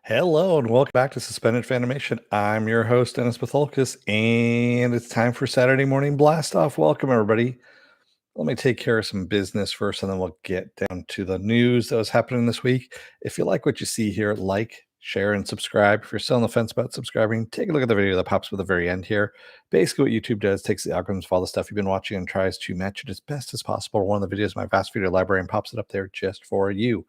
Hello and welcome back to Suspended Fanimation. I'm your host, Dennis Bithoulkas, and it's time for Saturday Morning Blast Off. Welcome, everybody. Let me take care of some business first, and then we'll get down to the news that was happening this week. If you like what you see here, like, share, and subscribe. If you're still on the fence about subscribing, take a look at the video that pops up at the very end here. Basically, what YouTube does takes the algorithms of all the stuff you've been watching and tries to match it as best as possible to one of the videos in my vast video library and pops it up there just for you.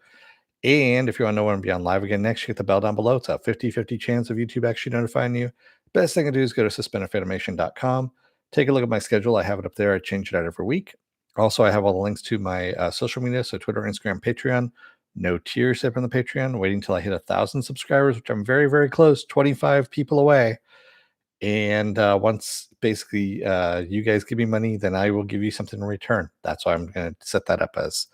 And if you want to know when I'm be on live again next, you hit the bell down below. It's a 50-50 chance of YouTube actually notifying you. Best thing to do is go to suspendedfanimation.com. Take a look at my schedule. I have it up there. I change it out every week. Also, I have all the links to my social media, so Twitter, Instagram, Patreon. No tiers up on the Patreon. Waiting until I hit 1,000 subscribers, which I'm very, very close, 25 people away. And once basically you guys give me money, then I will give you something in return. That's why I'm going to set that up as.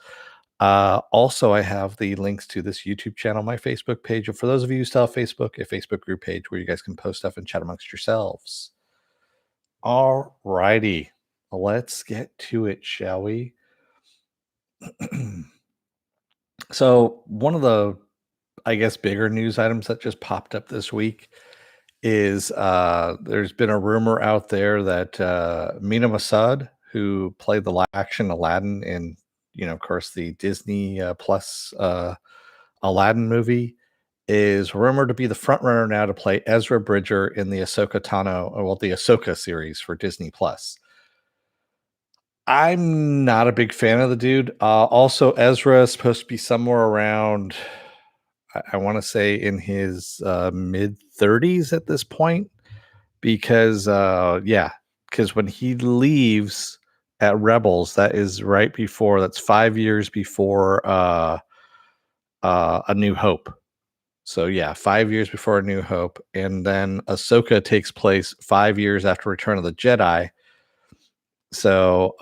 Also, I have the links to this YouTube channel, my Facebook page. And for those of you who still have Facebook, a Facebook group page where you guys can post stuff and chat amongst yourselves. All righty. Let's get to it, shall we? So one of the, I guess, bigger news items that just popped up this week is there's been a rumor out there that Mina Masad, who played the live action Aladdin in, of course, the Disney Plus Aladdin movie, is rumored to be the front runner now to play Ezra Bridger in the Ahsoka the Ahsoka series for Disney Plus. I'm not a big fan of the dude. Also, Ezra is supposed to be somewhere around, I want to say, in his mid 30s at this point, because when he leaves at Rebels, that's 5 years before A New Hope. So 5 years before A New Hope, and then Ahsoka takes place 5 years after Return of the Jedi. So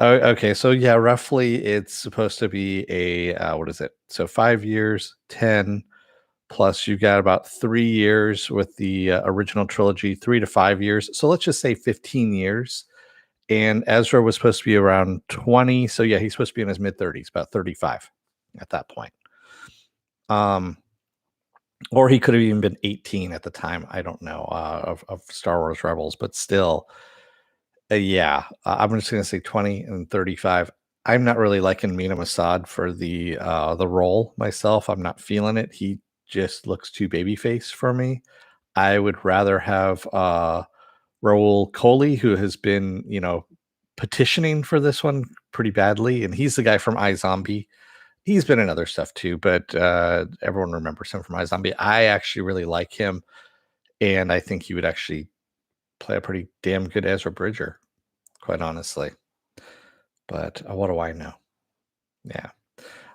okay, so roughly it's supposed to be a what is it? So 5 years, 10 plus you got about 3 years with the original trilogy, 3 to 5 years. So let's just say 15 years. And Ezra was supposed to be around 20. So he's supposed to be in his mid 30s, about 35 at that point. Or he could have even been 18 at the time. I don't know, of Star Wars Rebels, but still, I'm just going to say 20 and 35. I'm not really liking Mina Masad for the role myself. I'm not feeling it. He just looks too babyface for me. I would rather have Raul Coley, who has been, petitioning for this one pretty badly, and he's the guy from iZombie. He's been in other stuff too, but everyone remembers him from iZombie. I actually really like him, and I think he would actually play a pretty damn good Ezra Bridger, quite honestly. But what do I know? Yeah.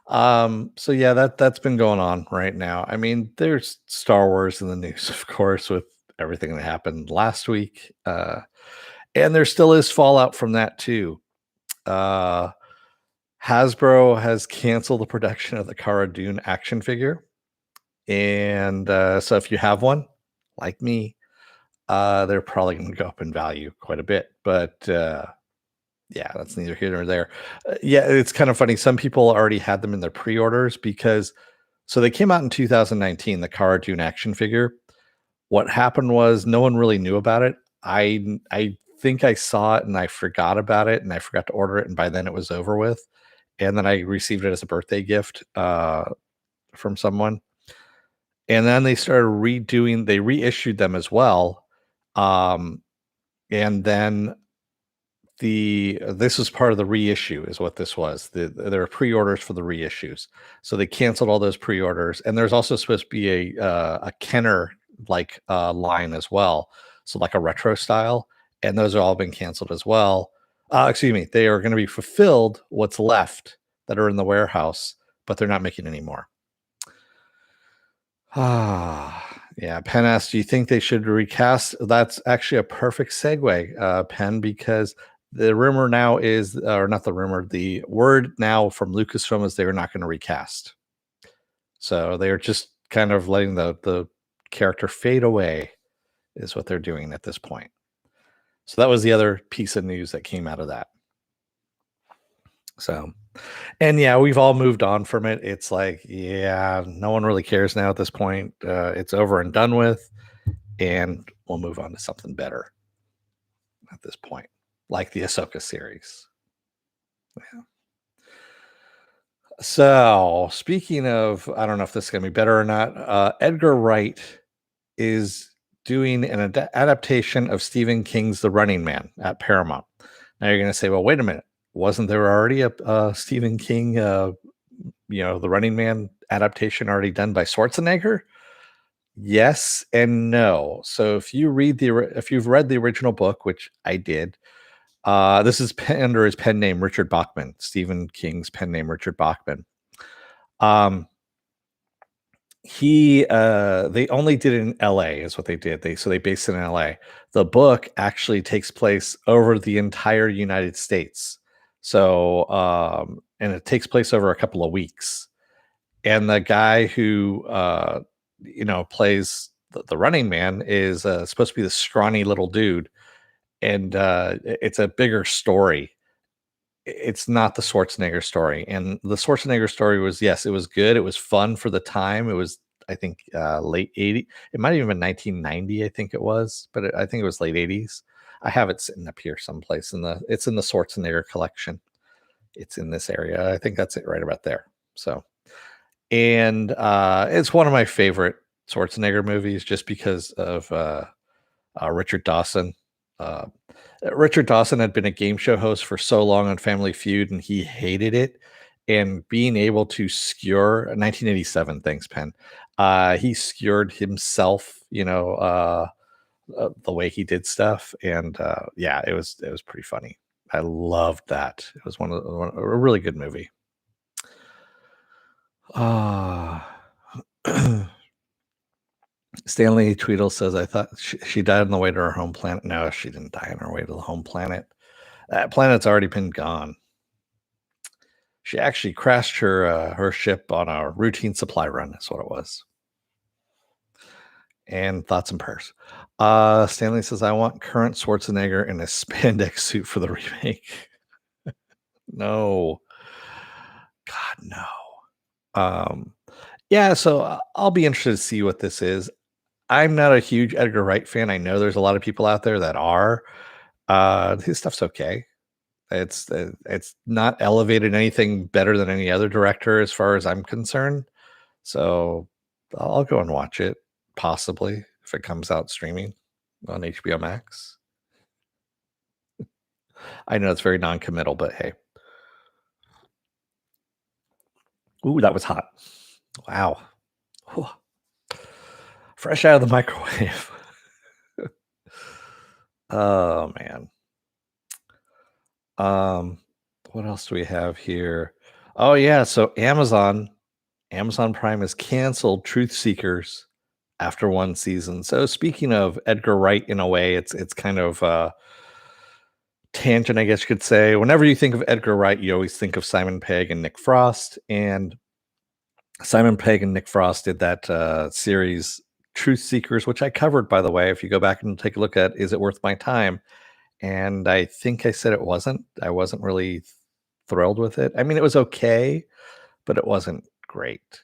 That's been going on right now. I mean, there's Star Wars in the news, of course, with everything that happened last week. And there still is fallout from that too. Hasbro has canceled the production of the Cara Dune action figure. And so if you have one, like me, they're probably going to go up in value quite a bit. But that's neither here nor there. It's kind of funny. Some people already had them in their pre-orders so they came out in 2019, the Cara Dune action figure. What happened was no one really knew about it. I think I saw it and I forgot about it and I forgot to order it, and by then it was over with. And then I received it as a birthday gift from someone. And then they started they reissued them as well. And then this was part of the reissue is what this was. There were pre-orders for the reissues. So they canceled all those pre-orders. And there's also supposed to be a Kenner line as well. So like a retro style. And those are all been canceled as well. They are going to be fulfilled, what's left that are in the warehouse, but they're not making any more. Penn asked, do you think they should recast? That's actually a perfect segue, Penn, because the rumor now is, or not the rumor, the word now from Lucasfilm is they're not going to recast. So they're just kind of letting the character fade away is what they're doing at this point. So that was the other piece of news that came out of that. So And yeah, we've all moved on from it. It's like, yeah, no one really cares now at this point. It's over and done with, and we'll move on to something better at this point, like the Ahsoka series. Yeah. So, speaking of, I don't know if this is going to be better or not. Edgar Wright is doing an adaptation of Stephen King's The Running Man at Paramount. Now you're going to say, well, wait a minute. Wasn't there already a Stephen King, The Running Man adaptation already done by Schwarzenegger? Yes and no. So if you've read the original book, which I did, this is under his pen name Richard Bachman, Stephen King's pen name Richard Bachman. Um, they only did it in LA is what they did. They based it in LA. The book actually takes place over the entire United States. So and it takes place over a couple of weeks. And the guy who plays the running man is supposed to be the scrawny little dude, and it's a bigger story. It's not the Schwarzenegger story. And the Schwarzenegger story was, yes, it was good. It was fun for the time. It was, I think, late 80s. It might have even been 1990, I think it was, but I think it was late 80s. I have it sitting up here someplace it's in the Schwarzenegger collection. It's in this area. I think that's it right about there. So, and it's one of my favorite Schwarzenegger movies just because of Richard Dawson. Uh, Richard Dawson had been a game show host for so long on Family Feud, and he hated it. And being able to skewer 1987, thanks, Penn. He skewered himself, the way he did stuff, and yeah, it was pretty funny. I loved that. It was a really good movie. Stanley Tweedle says, I thought she died on the way to her home planet. No, she didn't die on her way to the home planet. That planet's already been gone. She actually crashed her ship on a routine supply run. That's what it was. And thoughts and prayers. Stanley says, I want current Schwarzenegger in a spandex suit for the remake. No. God, no. Yeah, so I'll be interested to see what this is. I'm not a huge Edgar Wright fan. I know there's a lot of people out there that are. His stuff's okay. It's not elevated anything better than any other director as far as I'm concerned. So I'll go and watch it, possibly, if it comes out streaming on HBO Max. I know it's very non-committal, but hey. Ooh, that was hot. Wow. Whew. Fresh out of the microwave. Oh man. What else do we have here? Oh yeah, so Amazon Prime has canceled Truth Seekers after one season. So speaking of Edgar Wright, in a way, it's kind of tangent, I guess you could say. Whenever you think of Edgar Wright, you always think of Simon Pegg and Nick Frost. And Simon Pegg and Nick Frost did that series Truth Seekers, which I covered, by the way. If you go back and take a look at Is It Worth My Time? And I think I said it wasn't. I wasn't really thrilled with it. I mean, it was okay, but it wasn't great.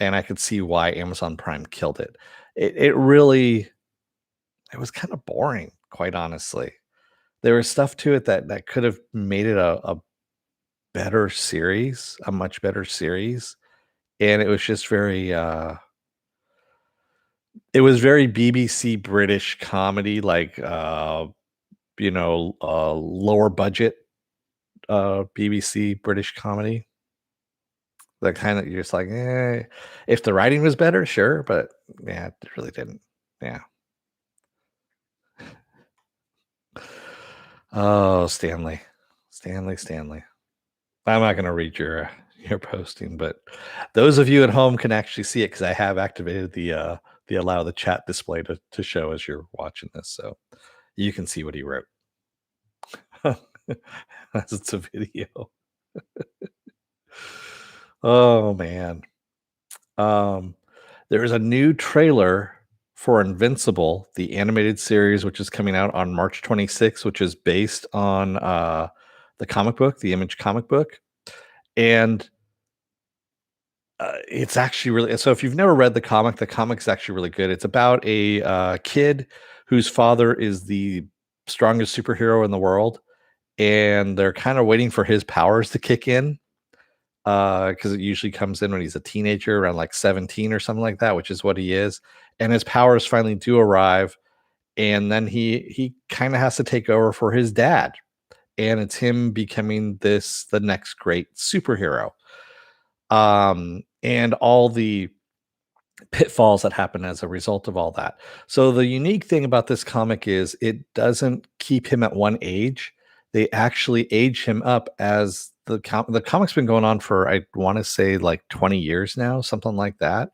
And I could see why Amazon Prime killed it. It was kind of boring, quite honestly. There was stuff to it that could have made it a better series, a much better series. And it was just very it was very BBC British comedy, like lower budget BBC British comedy. The kind that you're just like, if the writing was better, sure, but yeah, it really didn't. Yeah. Oh, Stanley. I'm not gonna read your posting, but those of you at home can actually see it because I have activated the allow the chat display to show as you're watching this, so you can see what he wrote. As it's a video. Oh man. There is a new trailer for Invincible, the animated series, which is coming out on March 26th, which is based on the comic book, the Image comic book. And it's actually really, so if you've never read the comic is actually really good. It's about a kid whose father is the strongest superhero in the world, and they're kind of waiting for his powers to kick in because it usually comes in when he's a teenager around like 17 or something like that, which is what he is. And his powers finally do arrive, and then he kind of has to take over for his dad, and it's him becoming the next great superhero. And all the pitfalls that happen as a result of all that. So the unique thing about this comic is it doesn't keep him at one age. They actually age him up as the comic's been going on for, I want to say, like 20 years now, something like that.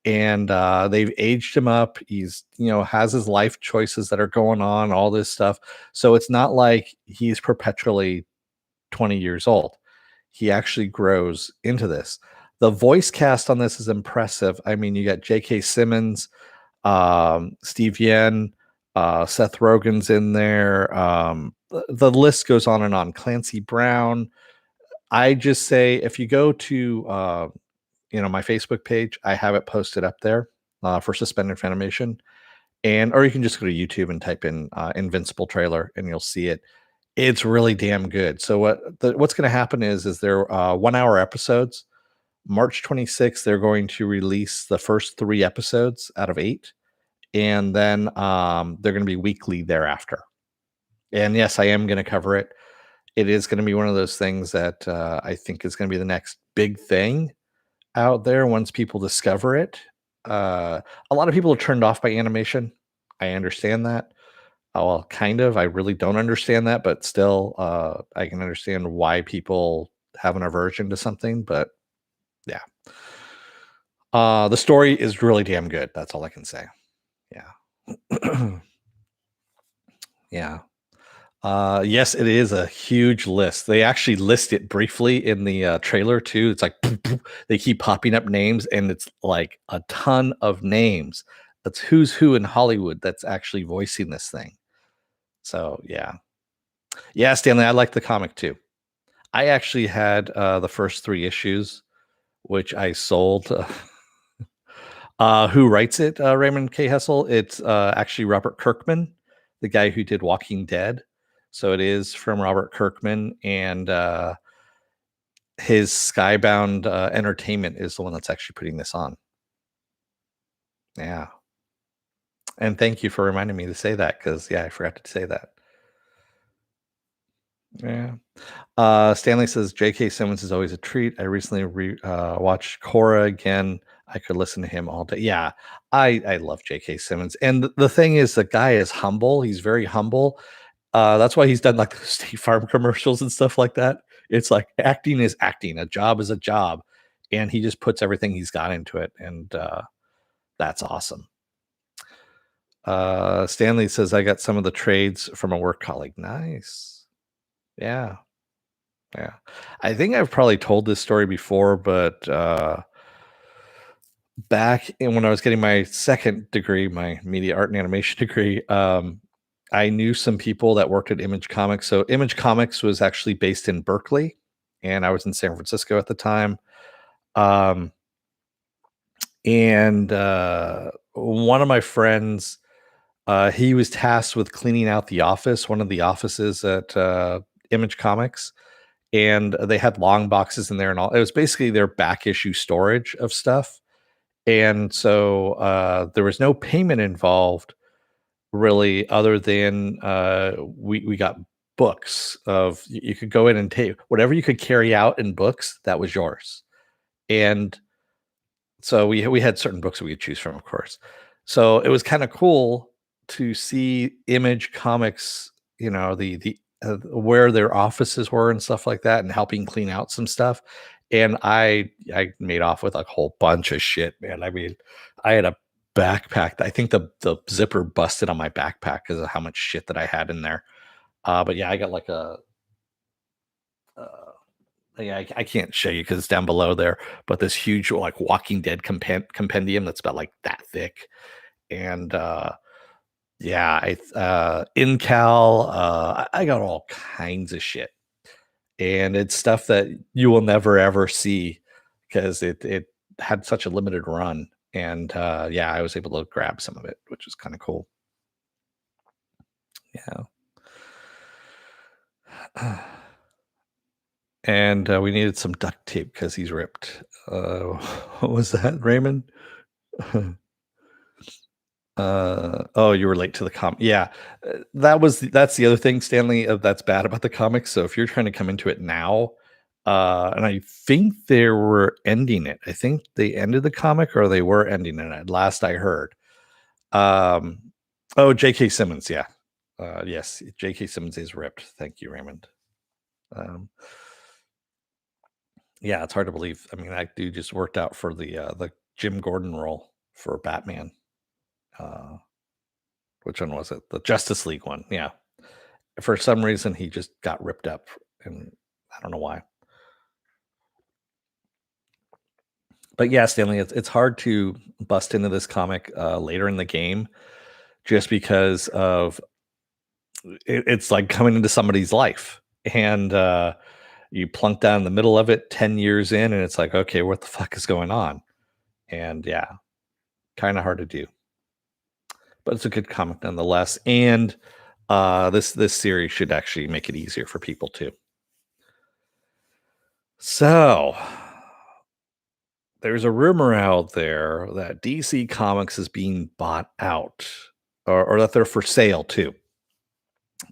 And they've aged him up. He's, has his life choices that are going on, all this stuff. So it's not like he's perpetually 20 years old. He actually grows into this. The voice cast on this is impressive. I mean, you got J.K. Simmons, Steve Yen, Seth Rogen's in there. The list goes on and on. Clancy Brown. I just say if you go to my Facebook page, I have it posted up there for Suspended Fanimation, or you can just go to YouTube and type in Invincible trailer, and you'll see it. It's really damn good. So what's going to happen is they're 1 hour episodes. March 26th, they're going to release the first 3 episodes out of 8, and then they're going to be weekly thereafter. And yes, I am going to cover it. It is going to be one of those things that I think is going to be the next big thing out there once people discover it. A lot of people are turned off by animation. I understand that. Well, kind of. I really don't understand that, but still, I can understand why people have an aversion to something. But yeah, the story is really damn good. That's all I can say. Yeah, yeah. Yes, it is a huge list. They actually list it briefly in the trailer too. It's like they keep popping up names, and it's like a ton of names. That's who's who in Hollywood that's actually voicing this thing. So yeah, Stanley, I like the comic too. I actually had the first 3 issues, which I sold. Who writes it? Raymond K. Hessel. It's actually Robert Kirkman, the guy who did Walking Dead. So it is from Robert Kirkman, and his Skybound Entertainment is the one that's actually putting this on. Yeah. And thank you for reminding me to say that, because I forgot to say that. Yeah. Stanley says J.K. Simmons is always a treat. I recently watched Korra again. I could listen to him all day. Yeah, I love J.K. Simmons, and the thing is, the guy is humble. He's very humble. That's why he's done like the State Farm commercials and stuff like that. It's like acting is acting, a job is a job, and he just puts everything he's got into it, and that's awesome. Stanley says I got some of the trades from a work colleague. Nice. Yeah. Yeah. I think I've probably told this story before, but back when I was getting my second degree, my media art and animation degree, I knew some people that worked at Image Comics. So Image Comics was actually based in Berkeley, and I was in San Francisco at the time. And one of my friends, he was tasked with cleaning out the office, one of the offices at Image Comics, and they had long boxes in there and all. It was basically their back issue storage of stuff. And so there was no payment involved really, other than we got books of, you could go in and take whatever you could carry out in books, that was yours. And so we had certain books that we could choose from, of course. So it was kind of cool to see Image Comics, the where their offices were and stuff like that, and helping clean out some stuff. And I made off with a whole bunch of shit, man. I mean, I had a backpack. I think the zipper busted on my backpack because of how much shit that I had in there. But yeah, I got like uh, I can't show you because it's down below there, but this huge like Walking Dead compendium that's about like that thick. And yeah, Incal, I got all kinds of shit. and it's stuff that you will never ever see because it had such a limited run. And yeah, I was able to grab some of it, which is kind of cool. Yeah. And we needed some duct tape because he's ripped. What was that, Raymond? Oh, you were late to the yeah, that's the other thing, Stanley, that's bad about the comics. So if you're trying to come into it now, and I think they were ending it. I think they ended the comic or they were ending it at last I heard. Um, oh, J.K. Simmons, yeah. Yes, J.K. Simmons is ripped. Thank you, Raymond. Um, yeah, it's hard to believe. I mean, that dude just worked out for the Jim Gordon role for Batman. Uh, which one was it? The Justice League one. Yeah. For some reason, he just got ripped up, and I don't know why. But yeah, Stanley, it's hard to bust into this comic later in the game just because of it's like coming into somebody's life, and you plunk down in the middle of it 10 years in, and it's like, okay, what the fuck is going on? And yeah, kind of hard to do, but it's a good comic nonetheless. And this series should actually make it easier for people too. So there's a rumor out there that DC Comics is being bought out, or that they're for sale too.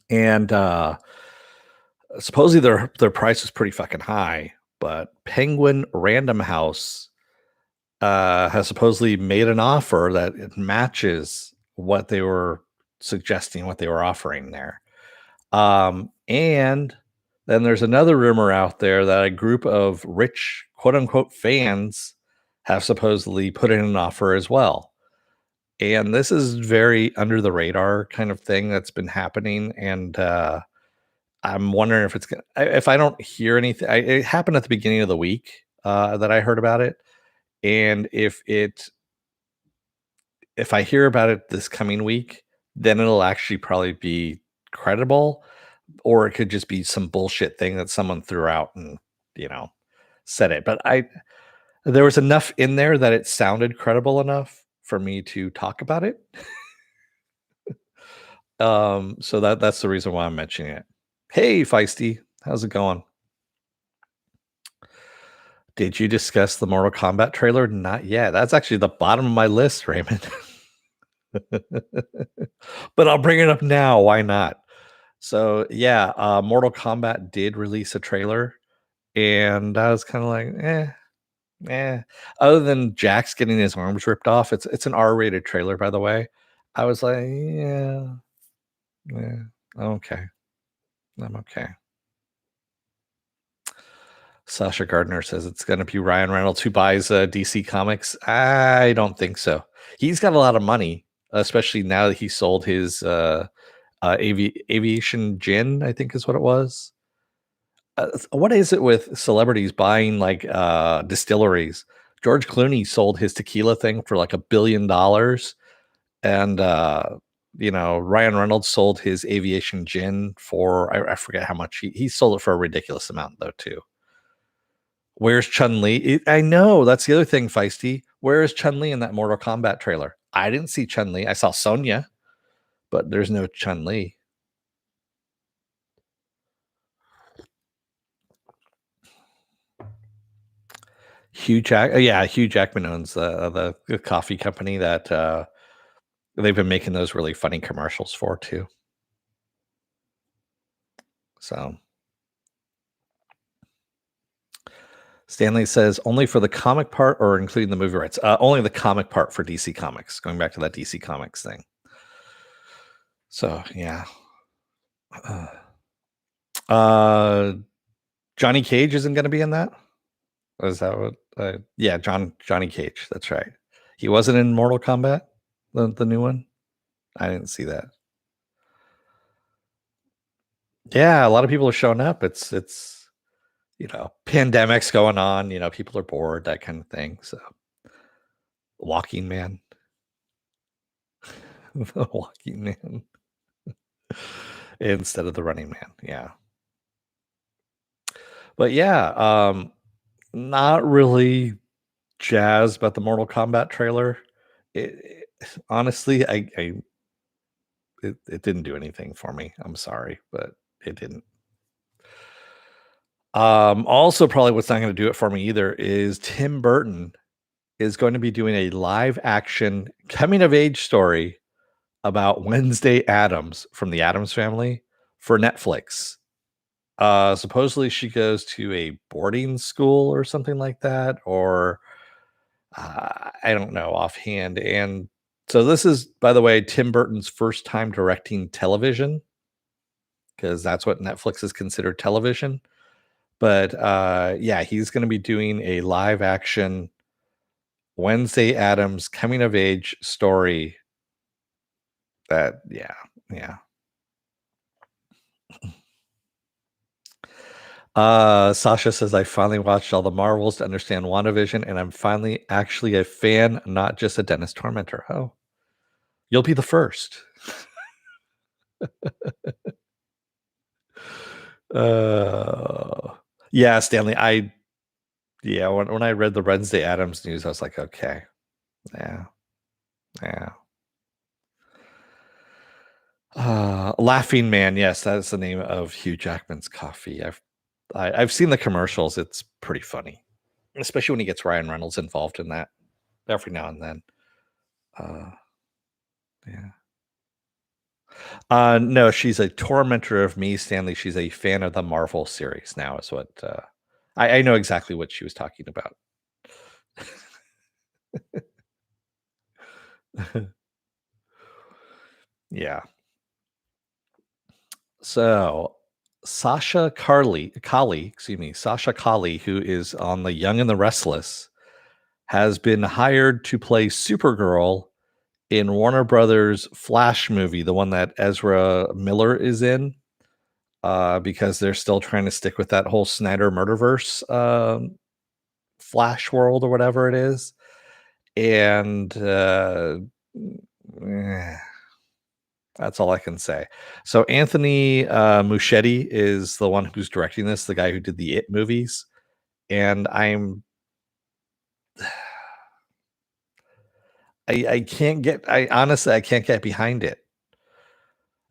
And supposedly their price is pretty fucking high, but Penguin Random House has supposedly made an offer that it matches what they were suggesting, what they were offering there. And then there's another rumor out there that a group of rich, quote unquote, fans have supposedly put in an offer as well. And this is very under the radar kind of thing that's been happening. And I'm wondering if if I don't hear anything, it happened at the beginning of the week that I heard about it. And if I hear about it this coming week, then it'll actually probably be credible, or it could just be some bullshit thing that someone threw out and you know said it. But there was enough in there that it sounded credible enough for me to talk about it. So that's the reason why I'm mentioning it. Hey, Feisty, how's it going? Did you discuss the Mortal Kombat trailer? Not yet. That's actually the bottom of my list, Raymond. But I'll bring it up now. Why not? So yeah, Mortal Kombat did release a trailer, and I was kind of like, Other than Jax getting his arms ripped off, it's an R-rated trailer, by the way. I was like, yeah, okay, I'm okay. Sasha Gardner says it's going to be Ryan Reynolds who buys DC Comics. I don't think so. He's got a lot of money, especially now that he sold his aviation gin, I think is what it was. What is it with celebrities buying like distilleries? George Clooney sold his tequila thing for like $1 billion, and Ryan Reynolds sold his aviation gin for I forget how much he sold it for a ridiculous amount though too. Where's Chun Li? I know that's the other thing, Feisty. Where is Chun Li in that Mortal Kombat trailer? I didn't see Chun Li. I saw Sonya, but there's no Chun Li. Hugh Jackman owns the coffee company that they've been making those really funny commercials for too. So Stanley says only for the comic part or including the movie rights? Only the comic part for DC Comics. Going back to that DC Comics thing. So yeah. Johnny Cage isn't going to be in that. Was that what? Yeah, Johnny Cage. That's right. He wasn't in Mortal Kombat, the new one. I didn't see that. Yeah, a lot of people are showing up. It's pandemics going on. People are bored, that kind of thing. So, Walking Man, the Walking Man, instead of the Running Man. Yeah. But yeah, not really jazzed about the Mortal Kombat trailer. Honestly, it didn't do anything for me. I'm sorry, but it didn't. Also, probably what's not going to do it for me either is Tim Burton is going to be doing a live action coming of age story about Wednesday Adams from the Adams Family for Netflix. Supposedly she goes to a boarding school or something like that, or I don't know offhand. And so this is, by the way, Tim Burton's first time directing television because that's what Netflix is considered television. But yeah, he's going to be doing a live action Wednesday Adams coming of age story. That yeah. Sasha says, I finally watched all the Marvels to understand WandaVision, and I'm finally actually a fan, not just a Dennis tormentor. Oh, you'll be the first. uh, yeah, Stanley. When I read the Wednesday Adams news, I was like, okay, yeah, yeah. Laughing Man, yes, that's the name of Hugh Jackman's coffee. I've seen the commercials. It's pretty funny, especially when he gets Ryan Reynolds involved in that every now and then. Uh, yeah. No, she's a tormentor of me, Stanley. She's a fan of the Marvel series now, is what I know exactly what she was talking about. Yeah. So Sasha Kali, who is on The Young and the Restless, has been hired to play Supergirl in Warner Brothers' Flash movie, the one that Ezra Miller is in, because they're still trying to stick with that whole Snyder Murderverse Flash world or whatever it is. And eh, that's all I can say. So Anthony Muschietti is the one who's directing this, the guy who did the It movies. And I can't get, I honestly, I can't get behind it.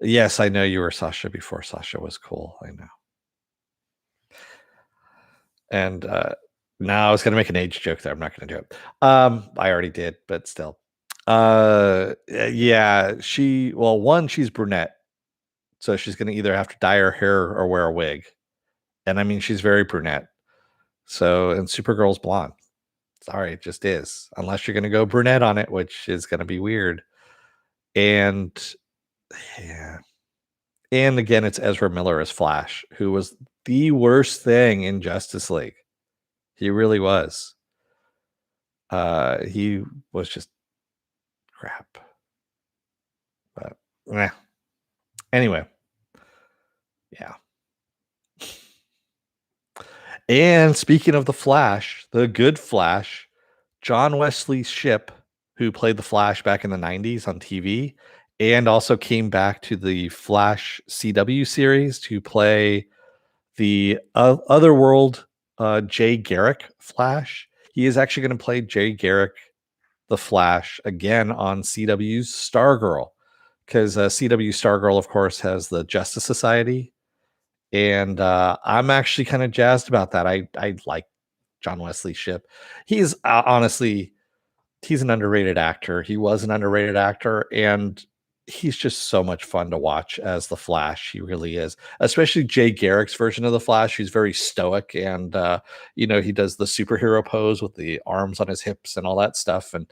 Yes, I know you were Sasha before Sasha was cool. I know. And now I was gonna make an age joke there. I'm not gonna do it. I already did, but still. Yeah, she's brunette, so she's gonna either have to dye her hair or wear a wig. And I mean, she's very brunette. So, and Supergirl's blonde. Sorry, it just is. Unless you're gonna go brunette on it, which is gonna be weird. And yeah. And again, it's Ezra Miller as Flash, who was the worst thing in Justice League. He really was. He was just crap. But anyway, yeah. And speaking of the Flash, the good Flash, John Wesley Shipp, who played the Flash back in the 90s on TV, and also came back to the Flash CW series to play the Otherworld Jay Garrick Flash. He is actually going to play Jay Garrick, the Flash, again on CW's Stargirl, because CW Stargirl, of course, has the Justice Society, and I'm actually kind of jazzed about that. I like John Wesley Shipp. He's honestly, he's an underrated actor. He was an underrated actor, and he's just so much fun to watch as the Flash. He really is. Especially Jay Garrick's version of the Flash. He's very stoic, and he does the superhero pose with the arms on his hips and all that stuff, and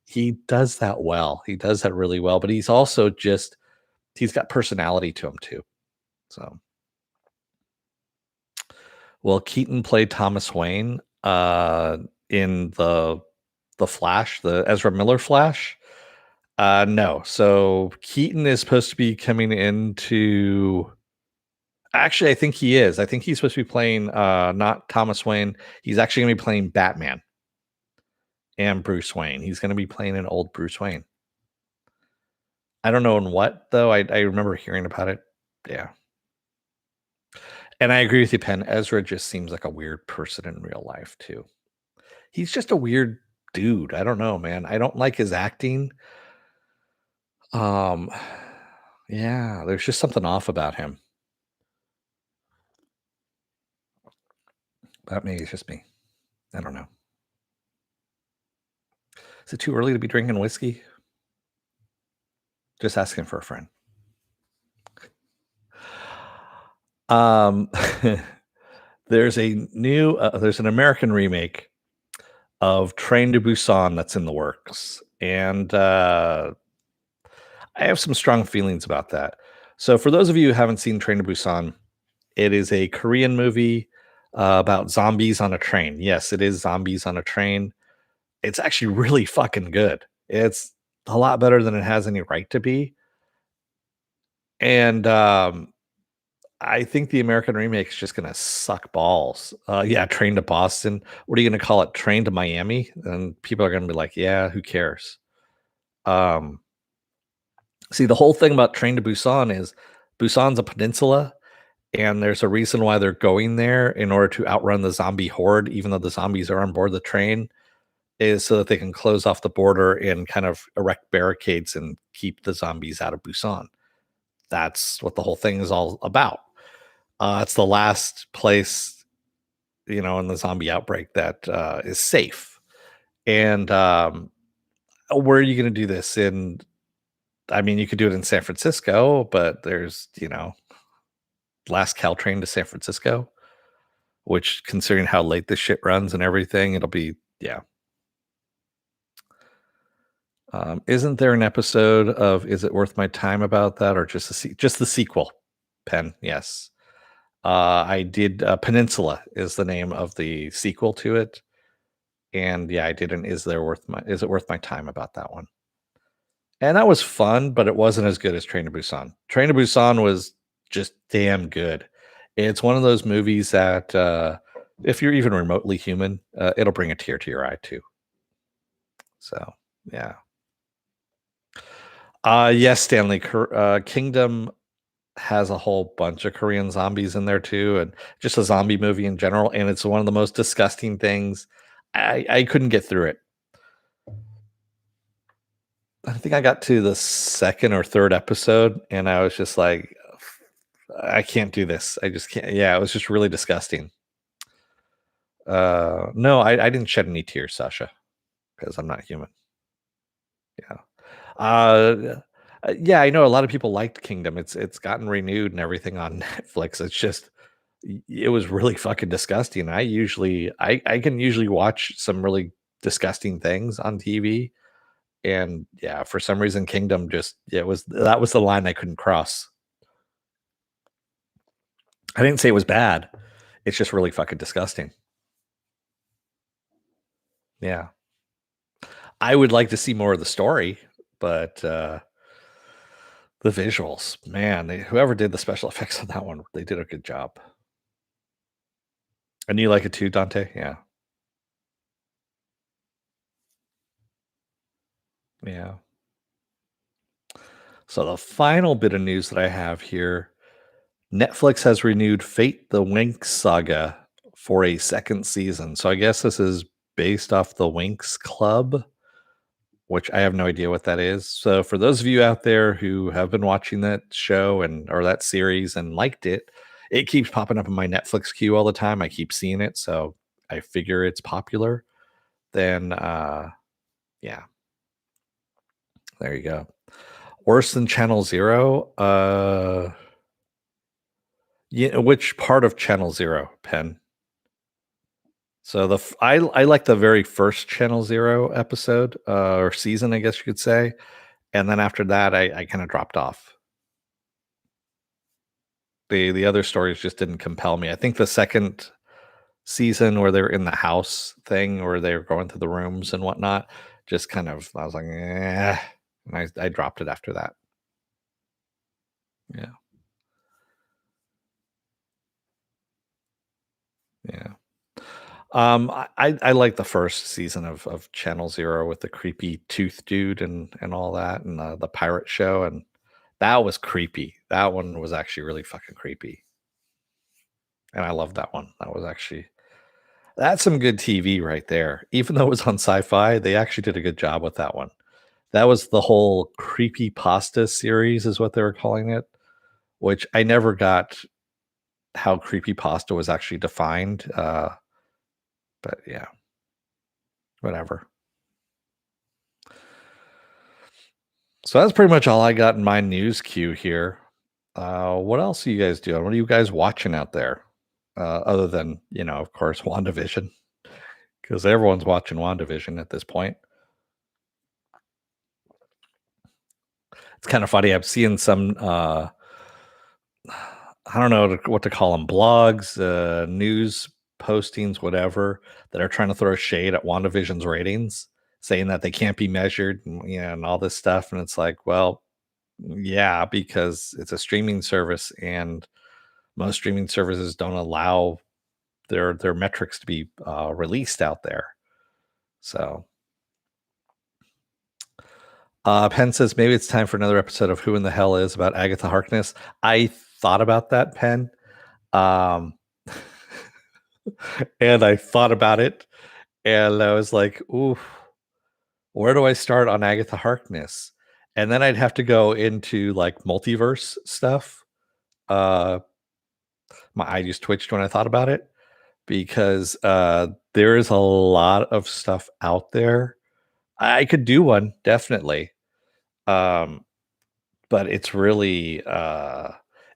he does that well. He does that really well. But he's also just he's got personality to him too. So, well, Keaton played Thomas Wayne in the Flash, the Ezra Miller Flash. No. So Keaton is supposed to be coming into. Actually, I think he is. I think he's supposed to be playing not Thomas Wayne. He's actually going to be playing Batman and Bruce Wayne. He's going to be playing an old Bruce Wayne. I don't know in what though. I remember hearing about it. Yeah. And I agree with you, Penn. Ezra just seems like a weird person in real life too. He's just a weird dude. I don't know, man. I don't like his acting. Um, yeah, there's just something off about him. That maybe it's just me. I don't know. Is it too early to be drinking whiskey? Just asking for a friend. Um, there's there's an American remake of Train to Busan that's in the works, and I have some strong feelings about that. So, for those of you who haven't seen Train to Busan, it is a Korean movie about zombies on a train. Yes, it is zombies on a train. It's actually really fucking good. It's a lot better than it has any right to be. And I think the American remake is just gonna suck balls. Yeah, Train to Boston. What are you gonna call it? Train to Miami? And people are gonna be like, yeah, who cares? Um, See, the whole thing about Train to Busan is Busan's a peninsula, and there's a reason why they're going there in order to outrun the zombie horde, even though the zombies are on board the train, is so that they can close off the border and kind of erect barricades and keep the zombies out of Busan. That's what the whole thing is all about. It's the last place, in the zombie outbreak that is safe. And where are you going to do this? I mean, you could do it in San Francisco, but there's, last Caltrain to San Francisco, which considering how late this shit runs and everything, it'll be, yeah. Isn't there an episode of Is It Worth My Time about that, or just the sequel? Penn, yes. I did Peninsula is the name of the sequel to it, and yeah, I did an Is It Worth My Time about that one, and that was fun, but it wasn't as good as Train to Busan. Train to Busan was just damn good. It's one of those movies that if you're even remotely human, it'll bring a tear to your eye too. So yeah. Yes, Stanley. Kingdom has a whole bunch of Korean zombies in there too, and just a zombie movie in general. And it's one of the most disgusting things. I couldn't get through it. I think I got to the second or third episode, and I was just like, I can't do this. I just can't. Yeah, it was just really disgusting. No, I didn't shed any tears, Sasha, because I'm not human. Yeah. Yeah, I know a lot of people liked Kingdom. It's gotten renewed and everything on Netflix. It's just it was really fucking disgusting. I can usually watch some really disgusting things on TV. And yeah, for some reason Kingdom just yeah, it was that was the line I couldn't cross. I didn't say it was bad. It's just really fucking disgusting. Yeah. I would like to see more of the story, but the visuals, man, whoever did the special effects on that one, they did a good job. And you like it too, Dante? Yeah. Yeah. So the final bit of news that I have here, Netflix has renewed Fate the Winx saga for a second season. So I guess this is based off the Winx Club, which I have no idea what that is. So for those of you out there who have been watching that show and or that series and liked it, it keeps popping up in my Netflix queue all the time. I keep seeing it, so I figure it's popular. Then yeah, there you go. Worse than Channel Zero? Yeah, which part of Channel Zero, Penn? So I like the very first Channel Zero episode or season, I guess you could say, and then after that, I kind of dropped off. The other stories just didn't compel me. I think the second season where they're in the house thing, where they're going through the rooms and whatnot, just kind of I was like, eh, and I dropped it after that. Yeah, yeah. I like the first season of Channel Zero with the creepy tooth dude and all that, and the pirate show, and that was creepy. That one was actually really fucking creepy. And I love that one. That's some good TV right there. Even though it was on Sci-Fi, they actually did a good job with that one. That was the whole creepy pasta series is what they were calling it, which I never got how creepy pasta was actually defined. But yeah, whatever. So that's pretty much all I got in my news queue here. What else are you guys doing? What are you guys watching out there? Other than, of course, WandaVision, because everyone's watching WandaVision at this point. It's kind of funny. I'm seeing some, I don't know what to call them, blogs, news postings, whatever, that are trying to throw shade at WandaVision's ratings, saying that they can't be measured, and all this stuff. And it's like, well, yeah, because it's a streaming service, and most streaming services don't allow their metrics to be released out there. So, Penn says maybe it's time for another episode of Who in the Hell Is about Agatha Harkness. I thought about that, Penn, um, and I thought about it, and I was like, "Ooh, where do I start on Agatha Harkness?" And then I'd have to go into like multiverse stuff. Uh, my eye just twitched when I thought about it, because there is a lot of stuff out there. I could do one, definitely. Um, but it's really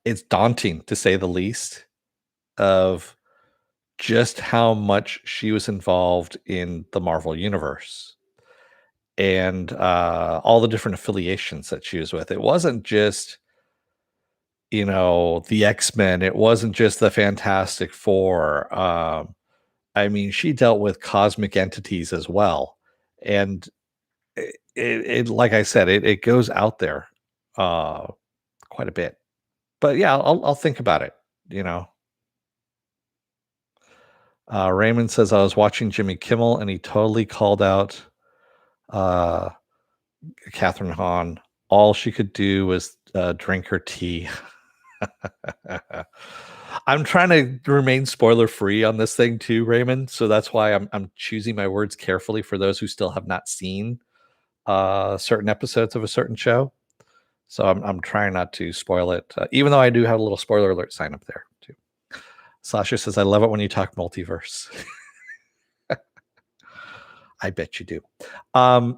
it's daunting, to say the least, of just how much she was involved in the Marvel universe, and all the different affiliations that she was with. It wasn't just, the X-Men. It wasn't just the Fantastic Four. I mean, she dealt with cosmic entities as well, and it like I said, it goes out there uh, quite a bit. But yeah, I'll think about it. You know, Raymond says I was watching Jimmy Kimmel and he totally called out uh, Catherine Hahn. All she could do was drink her tea. I'm trying to remain spoiler free on this thing too, Raymond. So that's why I'm choosing my words carefully for those who still have not seen certain episodes of a certain show. So I'm trying not to spoil it, even though I do have a little spoiler alert sign up there too. Sasha says, I love it when you talk multiverse. I bet you do.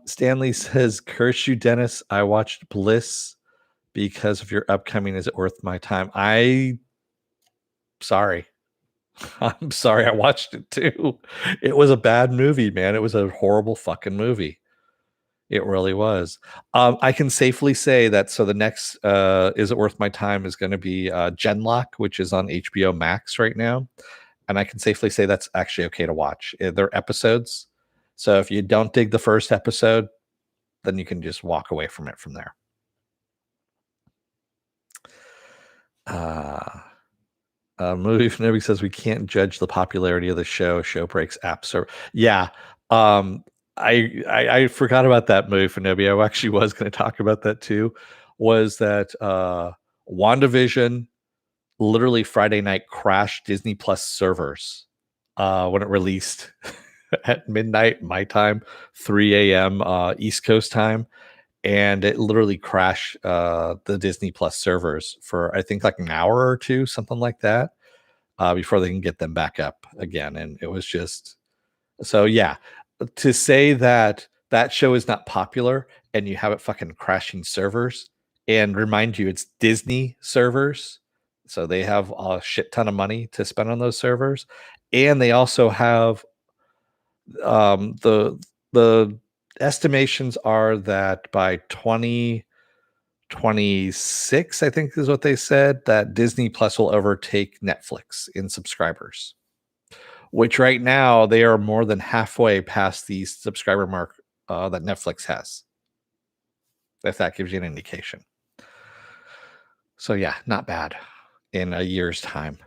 Stanley says, curse you, Dennis. I watched Bliss because of your upcoming Is It Worth My Time? Sorry. I'm sorry I watched it too. It was a bad movie, man. It was a horrible fucking movie. It really was. I can safely say that, so the next Is It Worth My Time is going to be Genlock, which is on HBO Max right now. And I can safely say that's actually okay to watch. They're episodes. So if you don't dig the first episode, then you can just walk away from it from there. Movie Fanatic says we can't judge the popularity of the show. Show breaks app server. Yeah. I forgot about that, Movie Fanatic. I actually was going to talk about that too. Was that WandaVision literally Friday night crashed Disney Plus servers when it released at midnight my time, 3 a.m. East Coast time, and it literally crashed the Disney Plus servers for I think like an hour or two, something like that, before they can get them back up again. And it was just so, yeah, to say that that show is not popular and you have it fucking crashing servers, and remind you it's Disney servers, so they have a shit ton of money to spend on those servers, and they also have the estimations are that by 2026, I think is what they said, that Disney Plus will overtake Netflix in subscribers, which right now they are more than halfway past the subscriber mark that Netflix has, if that gives you an indication. So yeah, not bad in a year's time.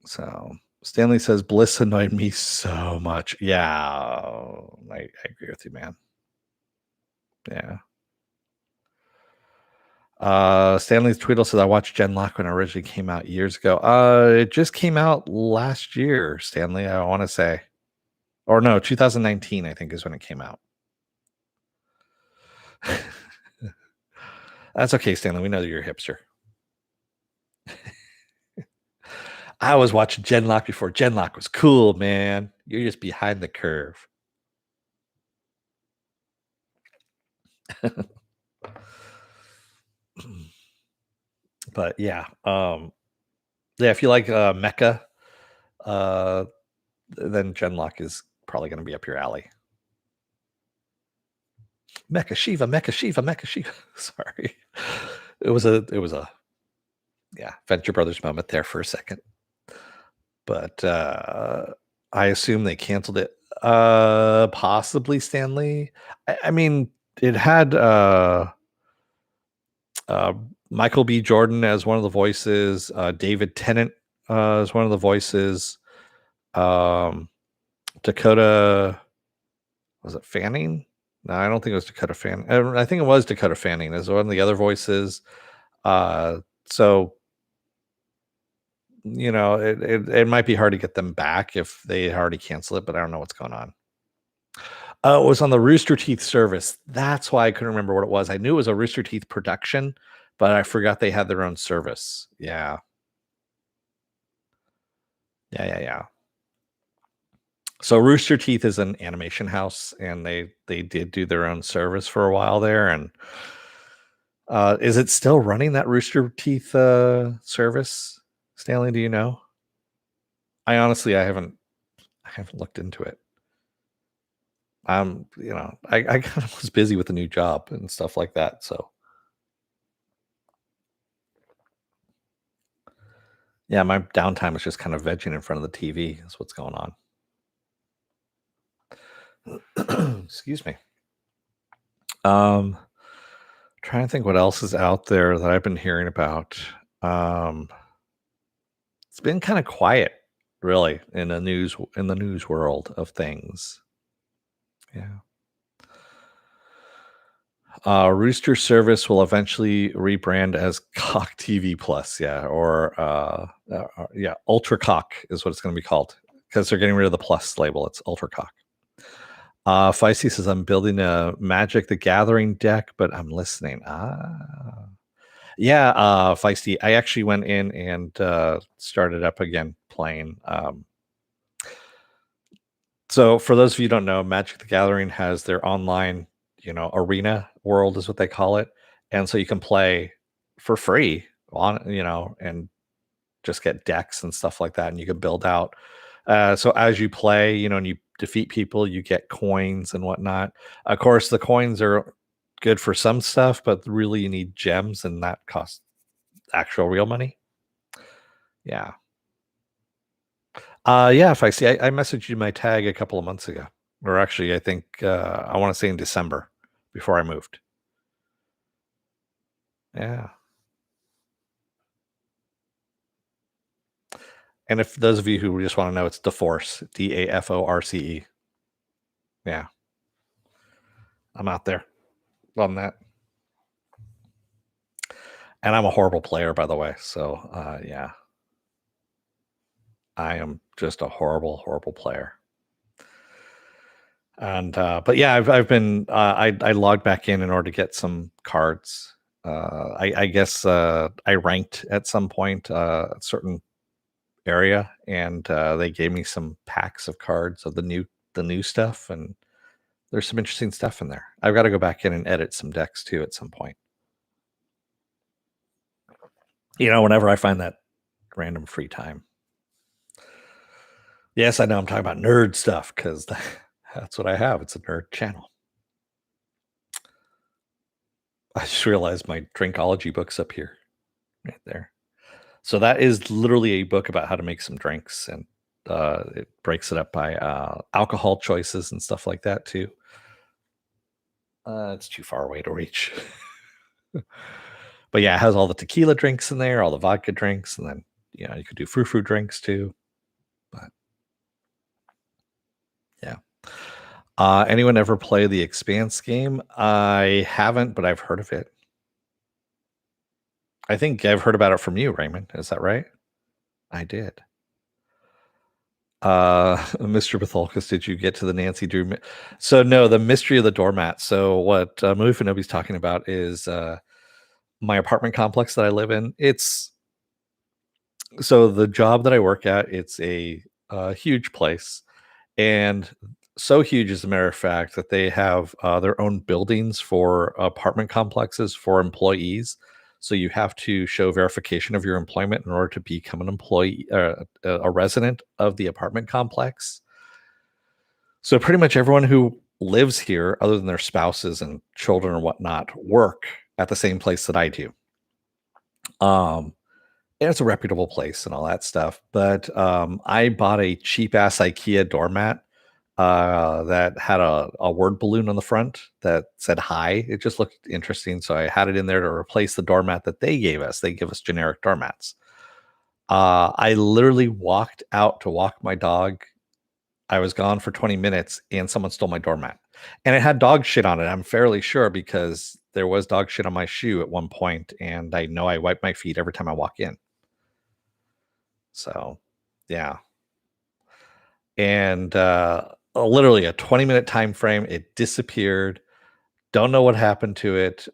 So Stanley says Bliss annoyed me so much. Yeah, I agree with you, man. Yeah. Stanley's Tweedle says I watched Genlock when it originally came out years ago. It just came out last year, Stanley, I want to say. Or no, 2019, I think, is when it came out. That's okay, Stanley. We know that you're a hipster. I was watching Genlock before Genlock was cool, man. You're just behind the curve. But yeah, if you like mecha, then Genlock is probably going to be up your alley. Mecha Shiva, Mecha Shiva, Mecha Shiva. Sorry, it was a Venture Brothers moment there for a second, but I assume they canceled it. Possibly, Stanley. I mean, it had Michael B. Jordan as one of the voices, David Tennant as one of the voices, Dakota, was it Fanning? No, I don't think it was Dakota Fanning. I think it was Dakota Fanning as one of the other voices. So it might be hard to get them back if they already cancel it, but I don't know what's going on. It was on the Rooster Teeth service. That's why I couldn't remember what it was. I knew it was a Rooster Teeth production, but I forgot they had their own service. Yeah. So Rooster Teeth is an animation house, and they did do their own service for a while there. And is it still running, that Rooster Teeth service? Stanley, do you know? I honestly, I haven't looked into it. I kind of was busy with a new job and stuff like that. So yeah, my downtime is just kind of vegging in front of the TV. That's what's going on. Excuse me. Trying to think what else is out there that I've been hearing about. It's been kind of quiet, really, in the news world of things. Yeah. Rooster service will eventually rebrand as Cock TV Plus, Ultra Cock is what it's going to be called, because they're getting rid of the Plus label. It's Ultra Cock. Feisty says, I'm building a Magic the Gathering deck, but I'm listening. Feisty, I actually went in and started up again playing. So for those of you who don't know, Magic the Gathering has their online, arena world is what they call it. And so you can play for free on, and just get decks and stuff like that. And you can build out. So as you play, and you defeat people, you get coins and whatnot. Of course, the coins are good for some stuff, but really you need gems, and that costs actual real money. Yeah. If I see, I messaged you my tag a couple of months ago, or actually, I think I want to say in December before I moved. Yeah. And if those of you who just want to know, it's DeForce, DAFORCE. Yeah. I'm out there on that. And I'm a horrible player, by the way. So, yeah. I am just a horrible, horrible player. And but yeah, I've been I logged back in order to get some cards. I guess I ranked at some point a certain area, and they gave me some packs of cards of the new stuff, and there's some interesting stuff in there. I've got to go back in and edit some decks too at some point. Whenever I find that random free time. Yes, I know I'm talking about nerd stuff because that's what I have. It's a nerd channel. I just realized my Drinkology book's up here, right there. So that is literally a book about how to make some drinks, and it breaks it up by alcohol choices and stuff like that too. It's too far away to reach. But yeah, it has all the tequila drinks in there, all the vodka drinks, and then you could do frou-frou drinks too. But yeah. Anyone ever play the Expanse game? I haven't, but I've heard of it. I think I've heard about it from you, Raymond. Is that right? I did. Mr. Bithoulkas, did you get to the Nancy Drew? So no, the mystery of the doormat. So what Movie Nobody's talking about is my apartment complex that I live in. It's so the job that I work at. It's a huge place, and so huge, as a matter of fact, that they have their own buildings for apartment complexes for employees. So you have to show verification of your employment in order to become an employee, a resident of the apartment complex. So pretty much everyone who lives here, other than their spouses and children or whatnot, work at the same place that I do. Um, and it's a reputable place and all that stuff. But I bought a cheap ass IKEA doormat that had a word balloon on the front that said hi. It just looked interesting. So I had it in there to replace the doormat that they gave us. They give us generic doormats. I literally walked out to walk my dog. I was gone for 20 minutes and someone stole my doormat. And it had dog shit on it. I'm fairly sure because there was dog shit on my shoe at one point, and I know I wipe my feet every time I walk in. So, yeah. And literally a 20-minute time frame, it disappeared. Don't know what happened to it.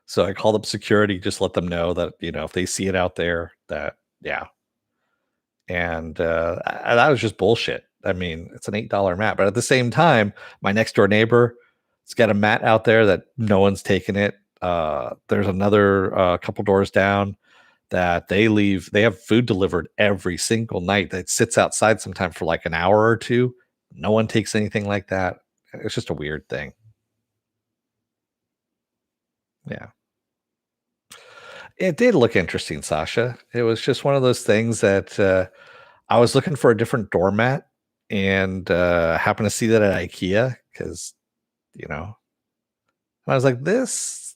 So I called up security, just let them know that, if they see it out there, that, yeah. And that was just bullshit. I mean, it's an $8 mat, but at the same time, my next door neighbor, it's got a mat out there that no one's taken it. There's another couple doors down that they have food delivered every single night that sits outside sometimes for like an hour or two. No one takes anything like that. It's just a weird thing. Yeah. It did look interesting, Sasha. It was just one of those things that I was looking for a different doormat and happened to see that at IKEA because, you know, I was like, this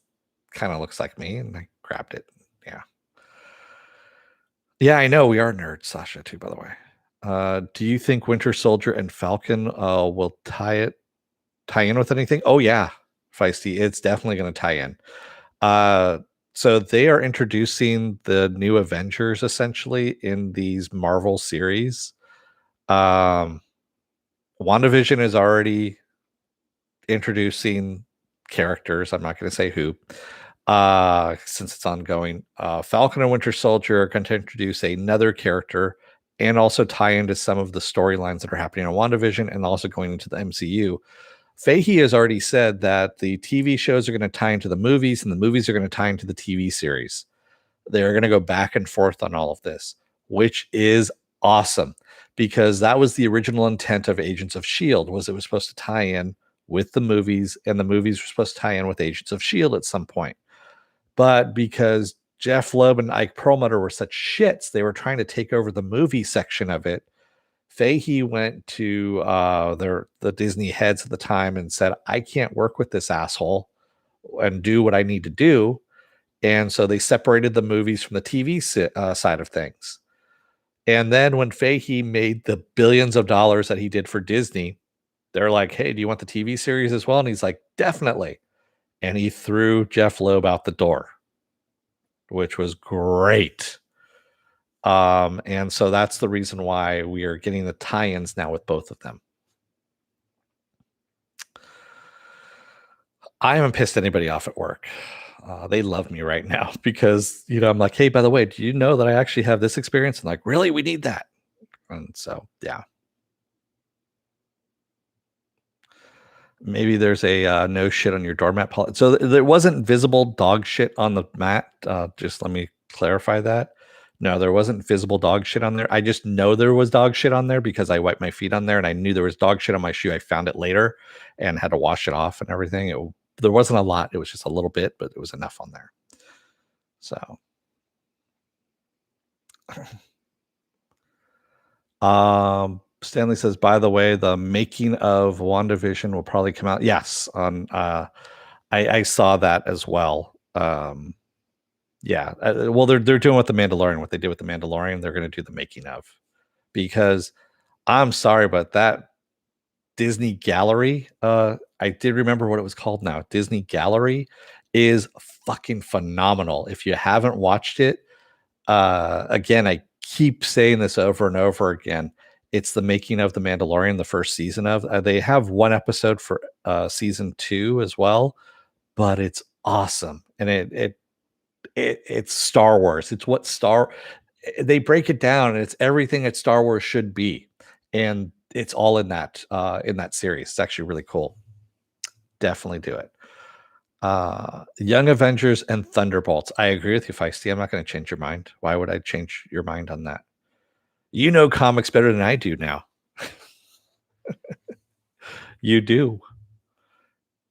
kind of looks like me. And I grabbed it. Yeah. Yeah, I know we are nerds, Sasha, too, by the way. Do you think Winter Soldier and Falcon will tie in with anything? Oh yeah, Feisty, it's definitely going to tie in. Uh, so they are introducing the new Avengers essentially in these Marvel series. Um, WandaVision is already introducing characters. I'm not going to say who, since it's ongoing. Falcon and Winter Soldier are going to introduce another character and also tie into some of the storylines that are happening on WandaVision and also going into the MCU. Fahey has already said that the TV shows are going to tie into the movies and the movies are going to tie into the TV series. They're going to go back and forth on all of this, which is awesome because that was the original intent of Agents of Shield. Was it was supposed to tie in with the movies, and the movies were supposed to tie in with Agents of Shield at some point. But because Jeff Loeb and Ike Perlmutter were such shits, they were trying to take over the movie section of it. Fahey went to the Disney heads at the time and said, "I can't work with this asshole and do what I need to do." And so they separated the movies from the TV side of things. And then when Fahey made the billions of dollars that he did for Disney, they're like, "Hey, do you want the TV series as well?" And he's like, "Definitely." And he threw Jeff Loeb out the door, which was great. And so that's the reason why we are getting the tie-ins now with both of them. I haven't pissed anybody off at work. They love me right now because, I'm like, "Hey, by the way, do you know that I actually have this experience?" And like, "Really? We need that." And so, yeah. Maybe there's a no shit on your doormat policy. So there wasn't visible dog shit on the mat. Just let me clarify that. No, there wasn't visible dog shit on there. I just know there was dog shit on there because I wiped my feet on there and I knew there was dog shit on my shoe. I found it later and had to wash it off and everything. There wasn't a lot. It was just a little bit, but it was enough on there. So, Stanley says, by the way, the making of WandaVision will probably come out. Yes, on I saw that as well. Yeah, well, they're doing with the Mandalorian what they did with the Mandalorian. They're going to do the making of, because I'm sorry, but that Disney Gallery, I did remember what it was called now. Disney Gallery is fucking phenomenal. If you haven't watched it, again, I keep saying this over and over again. It's the making of The Mandalorian, the first season of. They have one episode for season 2 as well, but it's awesome, and it's Star Wars. It's what they break it down, and it's everything that Star Wars should be, and it's all in that series. It's actually really cool. Definitely do it. Young Avengers and Thunderbolts. I agree with you, Feisty. I'm not going to change your mind. Why would I change your mind on that? You know comics better than I do now. You do.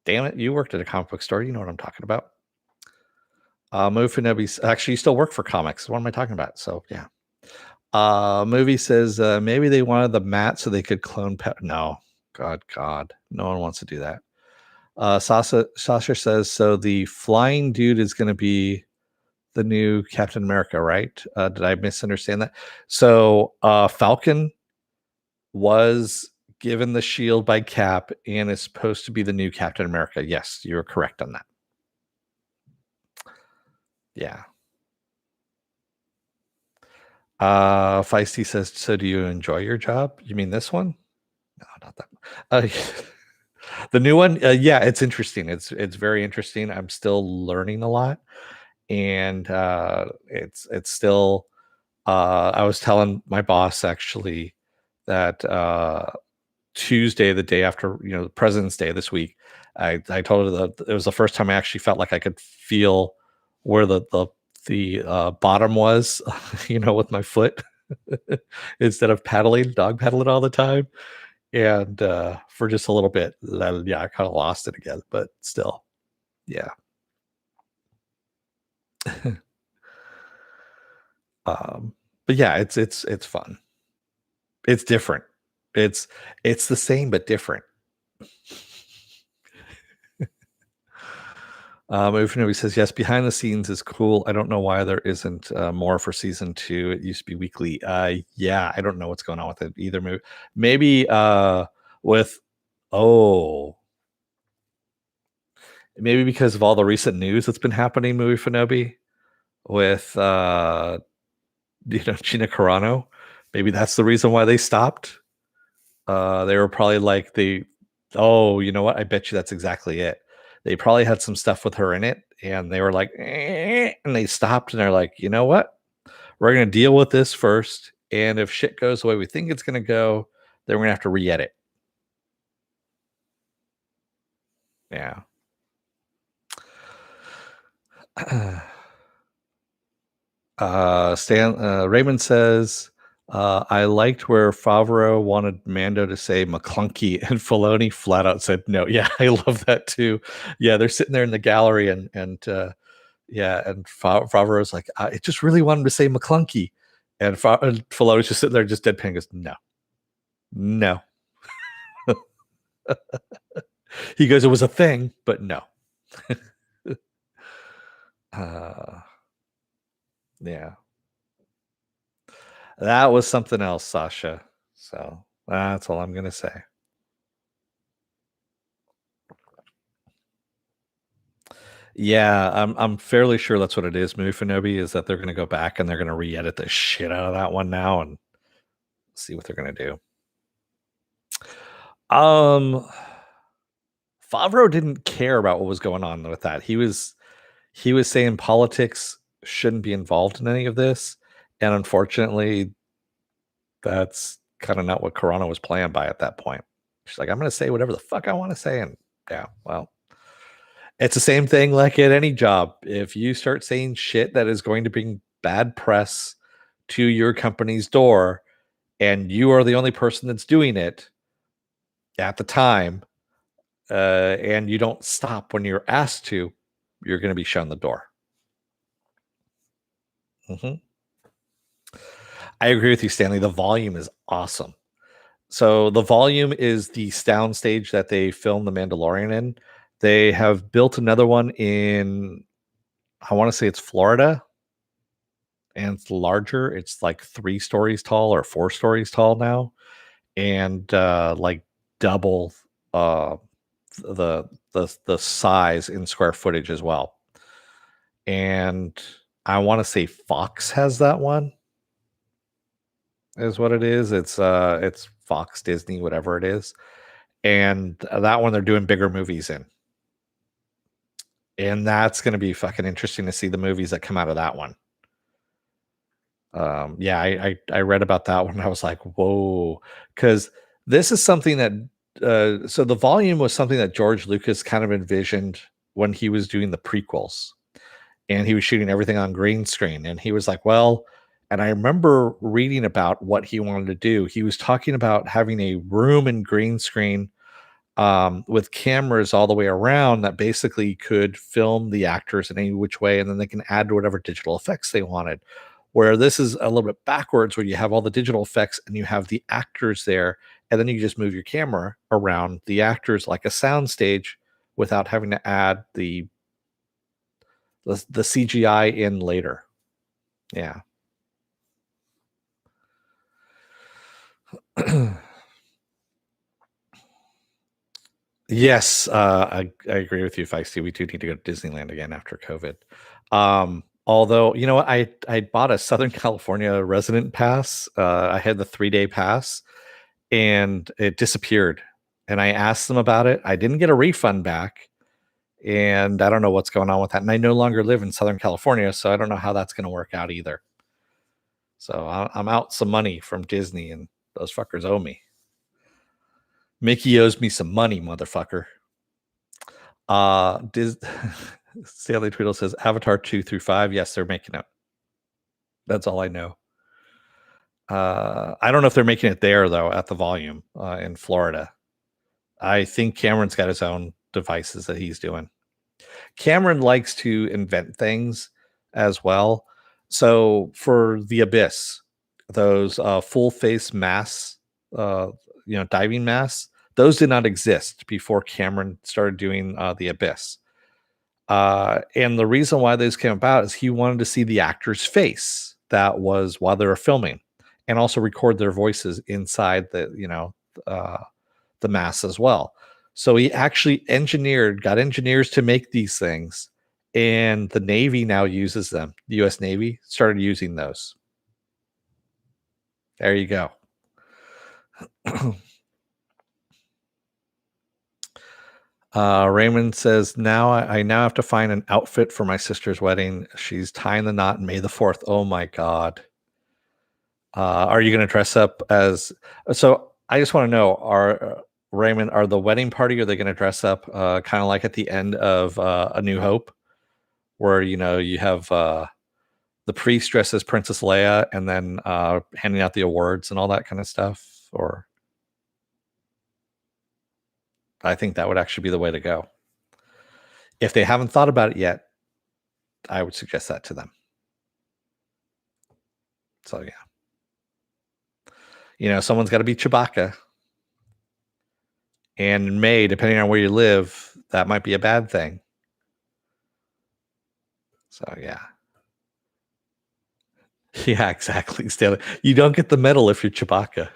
Damn it, you worked at a comic book store. You know what I'm talking about. Mufinobi, actually, you still work for comics. What am I talking about? So, yeah. Movie says maybe they wanted the mat so they could clone pet. No, God, no one wants to do that. Sasha says so. The flying dude is going to be the new Captain America, right? Did I misunderstand that? So Falcon was given the shield by Cap and is supposed to be the new Captain America. Yes, you're correct on that. Yeah. Feisty says, so do you enjoy your job? You mean this one? No, not that. The new one, yeah, it's interesting. It's very interesting. I'm still learning a lot, and it's still. I was telling my boss actually that Tuesday, the day after President's Day this week, I told her that it was the first time I actually felt like I could feel where the bottom was, with my foot instead of dog paddling all the time. And for just a little bit, yeah, I kind of lost it again, but still, yeah. But yeah, it's fun. It's different. It's the same but different. He says yes. Behind the scenes is cool. I don't know why there isn't more for season 2. It used to be weekly. Yeah, I don't know what's going on with it either. Maybe with maybe because of all the recent news that's been happening, Movie Finobi, with Gina Carano. Maybe that's the reason why they stopped. They were probably like you know what? I bet you that's exactly it. They probably had some stuff with her in it, and they were like, and they stopped, and they're like, you know what? We're gonna deal with this first, and if shit goes the way we think it's gonna go, then we're gonna have to re-edit. Yeah. Raymond says, I liked where Favreau wanted Mando to say McClunky, and Filoni flat out said no. Yeah, I love that too. Yeah, they're sitting there in the gallery, and Favreau's like, I just really wanted to say McClunky, and Filoni's just sitting there, just deadpan, goes, no. He goes, it was a thing, but no. Yeah. That was something else, Sasha. So that's all I'm gonna say. Yeah, I'm fairly sure that's what it is. Mufinobi is that they're gonna go back and they're gonna re-edit the shit out of that one now and see what they're gonna do. Favreau didn't care about what was going on with that. He was saying politics shouldn't be involved in any of this, and unfortunately, that's kind of not what Carano was playing by at that point. She's like, I'm going to say whatever the fuck I want to say, and yeah, well, it's the same thing like at any job. If you start saying shit that is going to bring bad press to your company's door, and you are the only person that's doing it at the time, and you don't stop when you're asked to, you're going to be shown the door. Mm-hmm. I agree with you, Stanley. The volume is awesome. So the volume is the sound stage that they filmed The Mandalorian in. They have built another one in, I want to say it's Florida, and it's larger. It's like 3 stories tall or 4 stories tall now, and like double the size in square footage as well. and I want to say Fox has that one. Is what it is. It's Fox, Disney, whatever it is, and that one they're doing bigger movies in, and that's going to be fucking interesting to see the movies that come out of that one. Yeah, I read about that one. I was like, whoa, because this is something that so the volume was something that George Lucas kind of envisioned when he was doing the prequels, and he was shooting everything on green screen. And he was like, well, and I remember reading about what he wanted to do. He was talking about having a room in green screen with cameras all the way around that basically could film the actors in any which way, and then they can add whatever digital effects they wanted. Where this is a little bit backwards, where you have all the digital effects and you have the actors there, and then you just move your camera around the actors like a soundstage without having to add the CGI in later. Yeah. Yes, I agree with you, Feisty. We do need to go to Disneyland again after COVID. Although, you know what, I bought a Southern California resident pass. I had the 3-day pass, and it disappeared. And I asked them about it. I didn't get a refund back, and I don't know what's going on with that. And I no longer live in Southern California, so I don't know how that's going to work out either. So I'm out some money from Disney, and those fuckers owe me. Mickey owes me some money, motherfucker. Stanley Tweedle says Avatar 2 through 5. Yes, they're making it. That's all I know. I don't know if they're making it there though at the volume in Florida. I think Cameron's got his own devices that he's doing. Cameron likes to invent things as well. So for the Abyss, those full face masks, diving masks, those did not exist before Cameron started doing the Abyss. And the reason why those came about is he wanted to see the actor's face that was while they were filming, and also record their voices inside the mask as well. So he actually got engineers to make these things, and the Navy now uses them. The U.S. Navy started using those. There you go. Raymond says, now I now have to find an outfit for my sister's wedding. She's tying the knot May the 4th. Oh my God. Are you going to dress up as, so I just want to know, Raymond, are the wedding party, are they going to dress up kind of like at the end of A New Hope, where, you have the priest dressed as Princess Leia and then handing out the awards and all that kind of stuff? Or I think that would actually be the way to go. If they haven't thought about it yet, I would suggest that to them. So yeah, someone's got to be Chewbacca. And in May, depending on where you live, that might be a bad thing. So yeah. Yeah, exactly, Stanley. You don't get the medal if you're Chewbacca.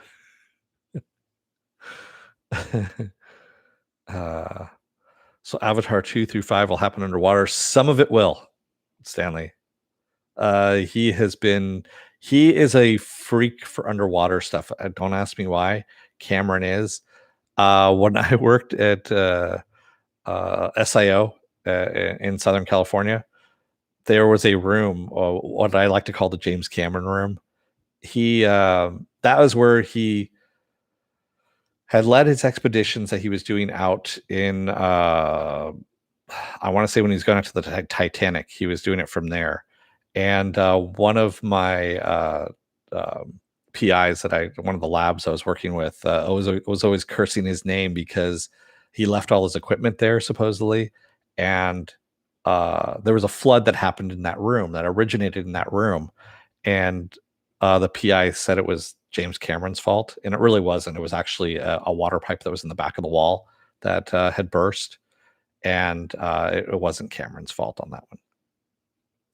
So Avatar 2 through 5 will happen underwater. Some of it will, Stanley. He is a freak for underwater stuff. Don't ask me why. Cameron is. When I worked at SIO in Southern California, there was a room, what I like to call the James Cameron room. That was where he had led his expeditions that he was doing out in, I want to say when he was going out to the Titanic, he was doing it from there. And one of my PIs one of the labs I was working with, was always cursing his name because he left all his equipment there supposedly, and there was a flood that happened in that room, that originated in that room, and the PI said it was James Cameron's fault, and it really wasn't. It was actually a water pipe that was in the back of the wall that had burst, and it wasn't Cameron's fault on that one.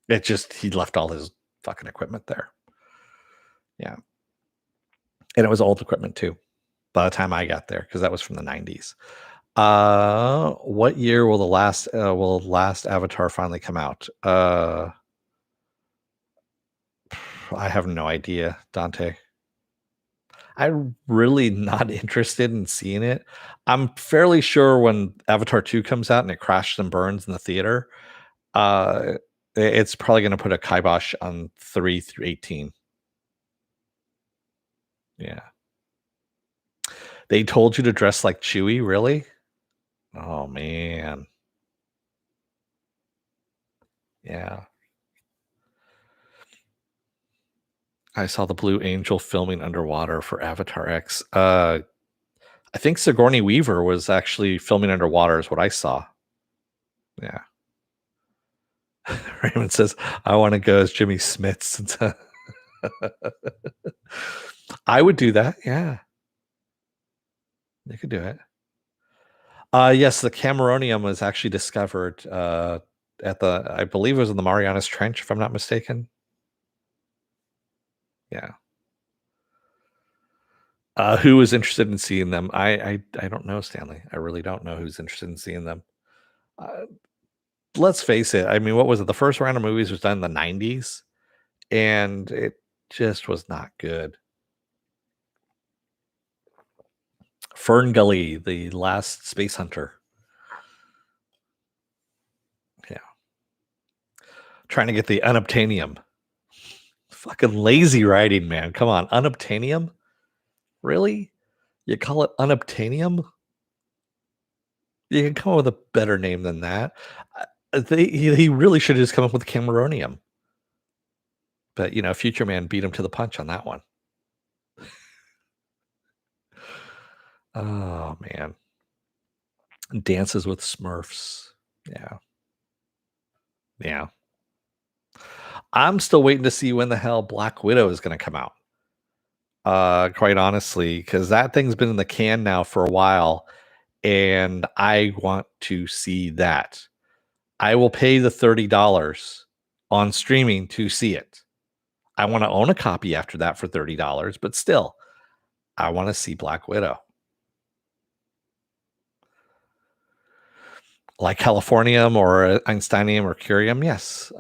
It just, he left all his fucking equipment there. Yeah. And it was old equipment too by the time I got there, because that was from the 90s. What year will the last Avatar finally come out? I have no idea, Dante. I'm really not interested in seeing it. I'm fairly sure when Avatar 2 comes out and it crashes and burns in the theater, uh, it's probably gonna put a kibosh on 3 through 18. Yeah. They told you to dress like Chewie, really? Oh, man. Yeah. I saw the Blue Angel filming underwater for Avatar X. I think Sigourney Weaver was actually filming underwater is what I saw. Yeah. Raymond says, "I wanna go as Jimmy Smits." I would do that, yeah. You could do it. Yes, the Cameronium was actually discovered, at the I believe it was in the Marianas Trench, if I'm not mistaken. Yeah. Who is interested in seeing them? I don't know, Stanley. I really don't know who's interested in seeing them. Uh, let's face it, I mean, what was it? The first round of movies was done in the '90s, and it just was not good. Fern Gully, The Last Space Hunter. Yeah. Trying to get the unobtainium. Fucking lazy writing, man. Come on, unobtainium? Really? You call it unobtainium? You can come up with a better name than that. He really should have just come up with Cameronium. But, Future Man beat him to the punch on that one. Oh, man. Dances with Smurfs. Yeah. Yeah. I'm still waiting to see when the hell Black Widow is gonna come out. Quite honestly, because that thing's been in the can now for a while, and I want to see that. I will pay the $30 on streaming to see it. I wanna own a copy after that for $30, but still, I wanna see Black Widow. Like Californium or Einsteinium or Curium, yes.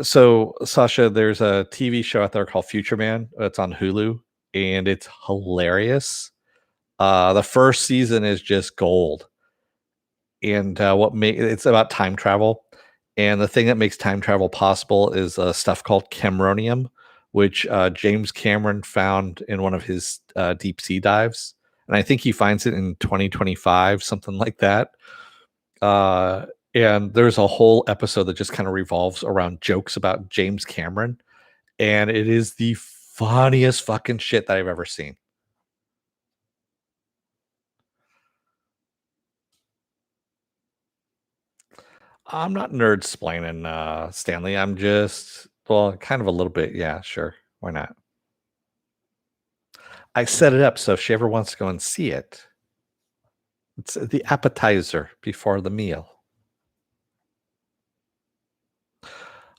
So, Sasha, there's a TV show out there called Future Man. It's on Hulu, and it's hilarious. The first season is just gold, and it's about time travel, and the thing that makes time travel possible is stuff called Cameronium, which James Cameron found in one of his deep sea dives, and I think he finds it in 2025, something like that. Uh, and there's a whole episode that just kind of revolves around jokes about James Cameron, and it is the funniest fucking shit that I've ever seen. I'm not nerd splaining, Stanley. I'm just, well, kind of a little bit. Yeah, sure. Why not? I set it up so if she ever wants to go and see it, it's the appetizer before the meal.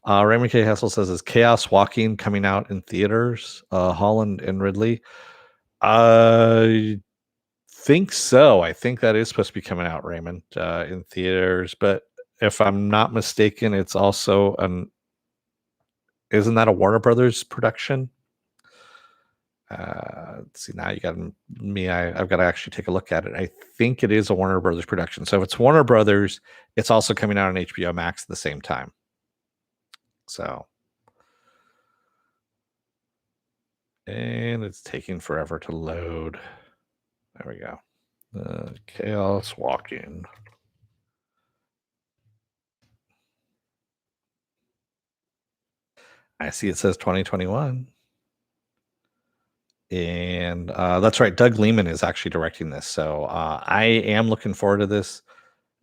Raymond K. Hessel says, "Is Chaos Walking coming out in theaters? Holland and Ridley." I think so. I think that is supposed to be coming out, Raymond, in theaters. But if I'm not mistaken, it's also an isn't that a Warner Brothers production? Let's see, now you got me. I've got to actually take a look at it. I think it is a Warner Brothers production. So if it's Warner Brothers, it's also coming out on HBO Max at the same time. So, and it's taking forever to load. There we go. Chaos Walking. I see it says 2021. And that's right. Doug Liman is actually directing this. So I am looking forward to this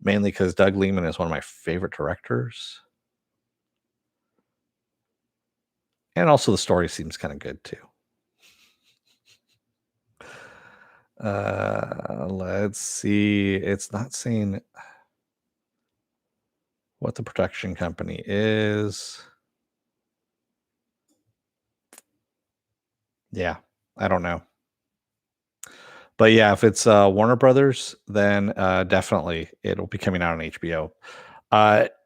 mainly because Doug Liman is one of my favorite directors. And also the story seems kind of good too. Let's see. It's not saying what the production company is. Yeah, I don't know. But yeah, if it's Warner Brothers, then definitely it'll be coming out on HBO.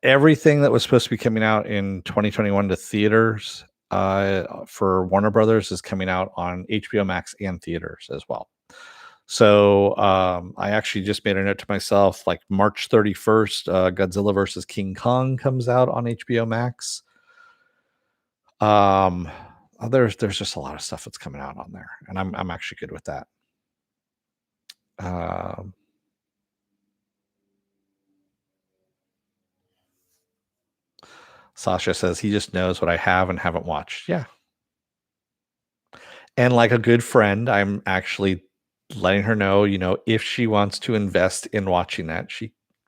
Everything that was supposed to be coming out in 2021 to theaters for Warner Brothers is coming out on HBO Max and theaters as well. So I actually just made a note to myself, like March 31st, Godzilla versus King Kong comes out on HBO Max. There's just a lot of stuff that's coming out on there, and I'm actually good with that. Um, Sasha says he just knows what I have and haven't watched. Yeah. And like a good friend, I'm actually letting her know, if she wants to invest in watching that,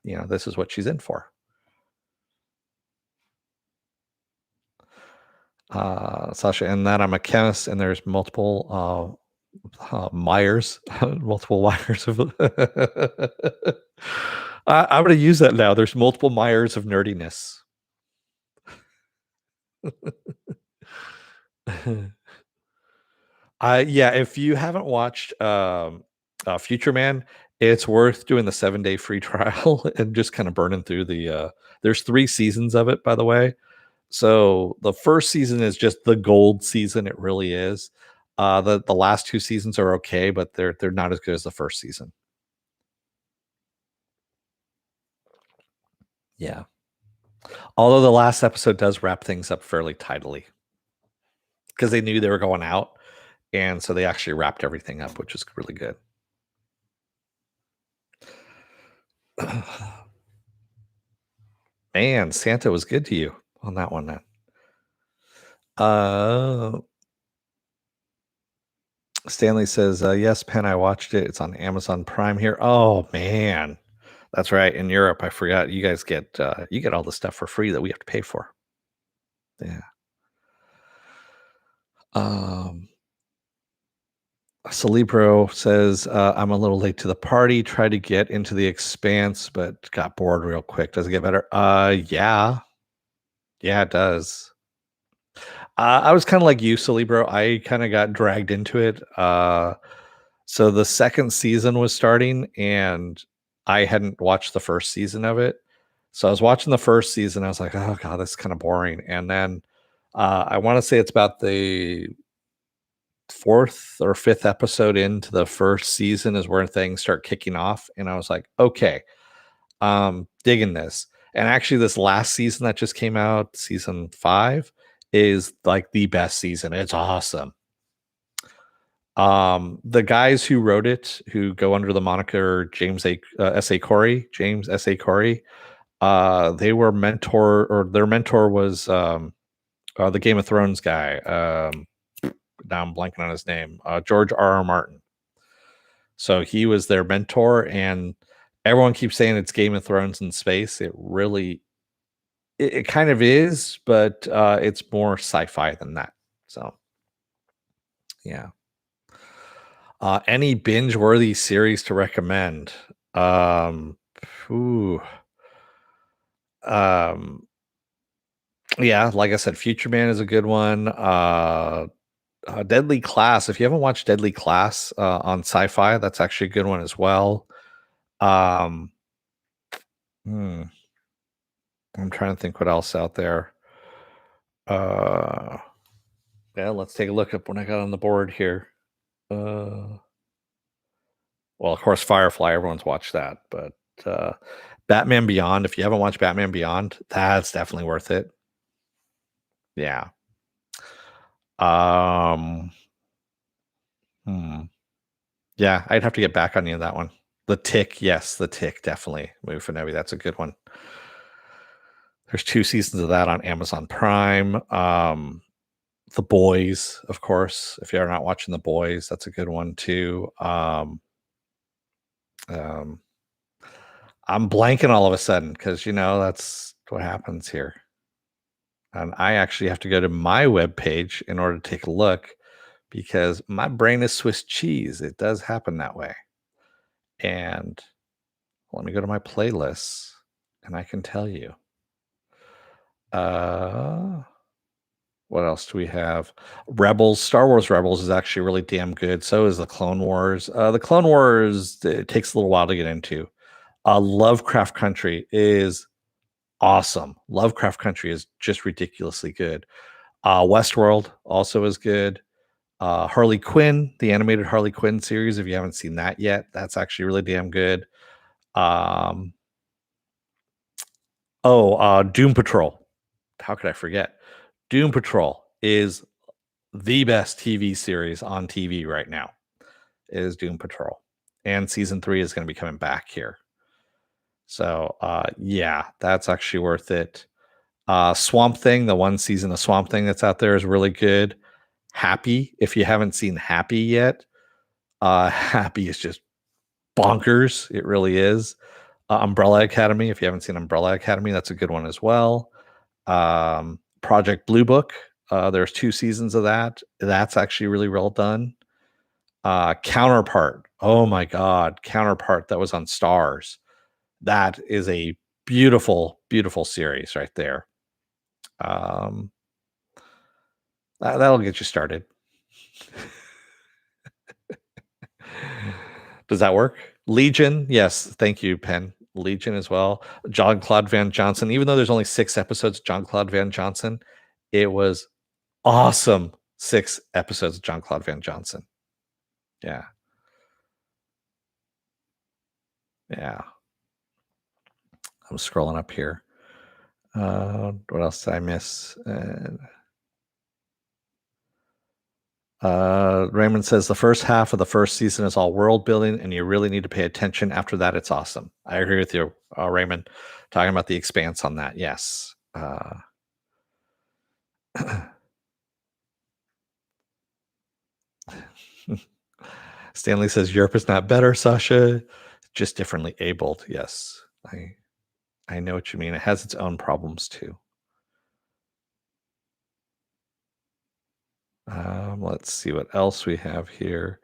this is what she's in for. Sasha, and that I'm a chemist, and there's multiple Myers, multiple Myers of. I'm going to use that now. There's multiple Myers of nerdiness. Yeah, if you haven't watched Future Man, it's worth doing the 7-day free trial and just kind of burning through there's 3 seasons of it, by the way. So the first season is just the gold season. It really is. The last 2 seasons are okay, but they're not as good as the first season. Yeah. Although the last episode does wrap things up fairly tidily because they knew they were going out, and so they actually wrapped everything up, which is really good. Man, Santa was good to you on that one then. Stanley says, yes, Penn, I watched it. It's on Amazon Prime here. Oh man. That's right. In Europe, I forgot you guys get all the stuff for free that we have to pay for. Yeah. Celebro says, I'm a little late to the party. Tried to get into the Expanse, but got bored real quick. Does it get better? Yeah. Yeah, it does. I was kind of like you, Celebro. I kind of got dragged into it. So the second season was starting, and I hadn't watched the first season of it. So I was watching the first season. I was like, oh god, this is kind of boring. And then I want to say it's about the 4th or 5th episode into the first season is where things start kicking off. And I was like, okay, digging this. And actually, this last season that just came out, season 5, is like the best season. It's awesome. The guys who wrote it, who go under the moniker James S.A. Corey, they were their mentor was the Game of Thrones guy. Now I'm blanking on his name. George R.R. Martin. So he was their mentor, and everyone keeps saying it's Game of Thrones in space. It kind of is, but it's more sci-fi than that. So yeah. Any binge-worthy series to recommend? Ooh. Yeah, like I said, Future Man is a good one. Deadly Class. If you haven't watched Deadly Class on Sci-Fi, that's actually a good one as well. Um, I'm trying to think what else out there. Yeah, let's take a look at what I got on the board here. Well, of course, Firefly. Everyone's watched that, but Batman Beyond. If you haven't watched Batman Beyond, that's definitely worth it. Yeah. Yeah, I'd have to get back on you on that one. The Tick, yes, The Tick, definitely. Movie for Nebby, that's a good one. There's 2 seasons of that on Amazon Prime. The Boys, of course. If you're not watching The Boys, that's a good one too. I'm blanking all of a sudden because that's what happens here. And I actually have to go to my webpage in order to take a look because my brain is Swiss cheese. It does happen that way. And let me go to my playlists and I can tell you. What else do we have? Rebels. Star Wars Rebels is actually really damn good. So is the Clone Wars. The Clone Wars, it takes a little while to get into. Lovecraft Country is awesome. Lovecraft Country is just ridiculously good. Westworld also is good. Harley Quinn, the animated Harley Quinn series, if you haven't seen that yet, that's actually really damn good. Um, Doom Patrol. How could I forget? Doom Patrol is the best TV series on TV right now. Is Doom Patrol, and season 3 is going to be coming back here. So, yeah, that's actually worth it. Swamp Thing, the one season of Swamp Thing that's out there is really good. Happy, if you haven't seen Happy yet, Happy is just bonkers. It really is. Umbrella Academy, if you haven't seen Umbrella Academy, that's a good one as well. Project Blue Book, there's 2 seasons of that. That's actually really well done. Counterpart, oh my god, Counterpart, that was on Stars. That is a beautiful, beautiful series right there. That'll get you started. Does that work? Legion, yes, thank you, Penn. Legion as well. John-Claude Van Johnson, even though there's only 6 episodes of John-Claude Van Johnson, it was awesome 6 episodes of John-Claude Van Johnson. Yeah. Yeah. I'm scrolling up here. What else did I miss? Raymond says the first half of the first season is all world building, and you really need to pay attention. After that, it's awesome. I agree with you, Raymond. Talking about the expanse on that, yes. Stanley says Europe is not better, Sasha, just differently abled. Yes, I know what you mean. It has its own problems too. Let's see what else we have here.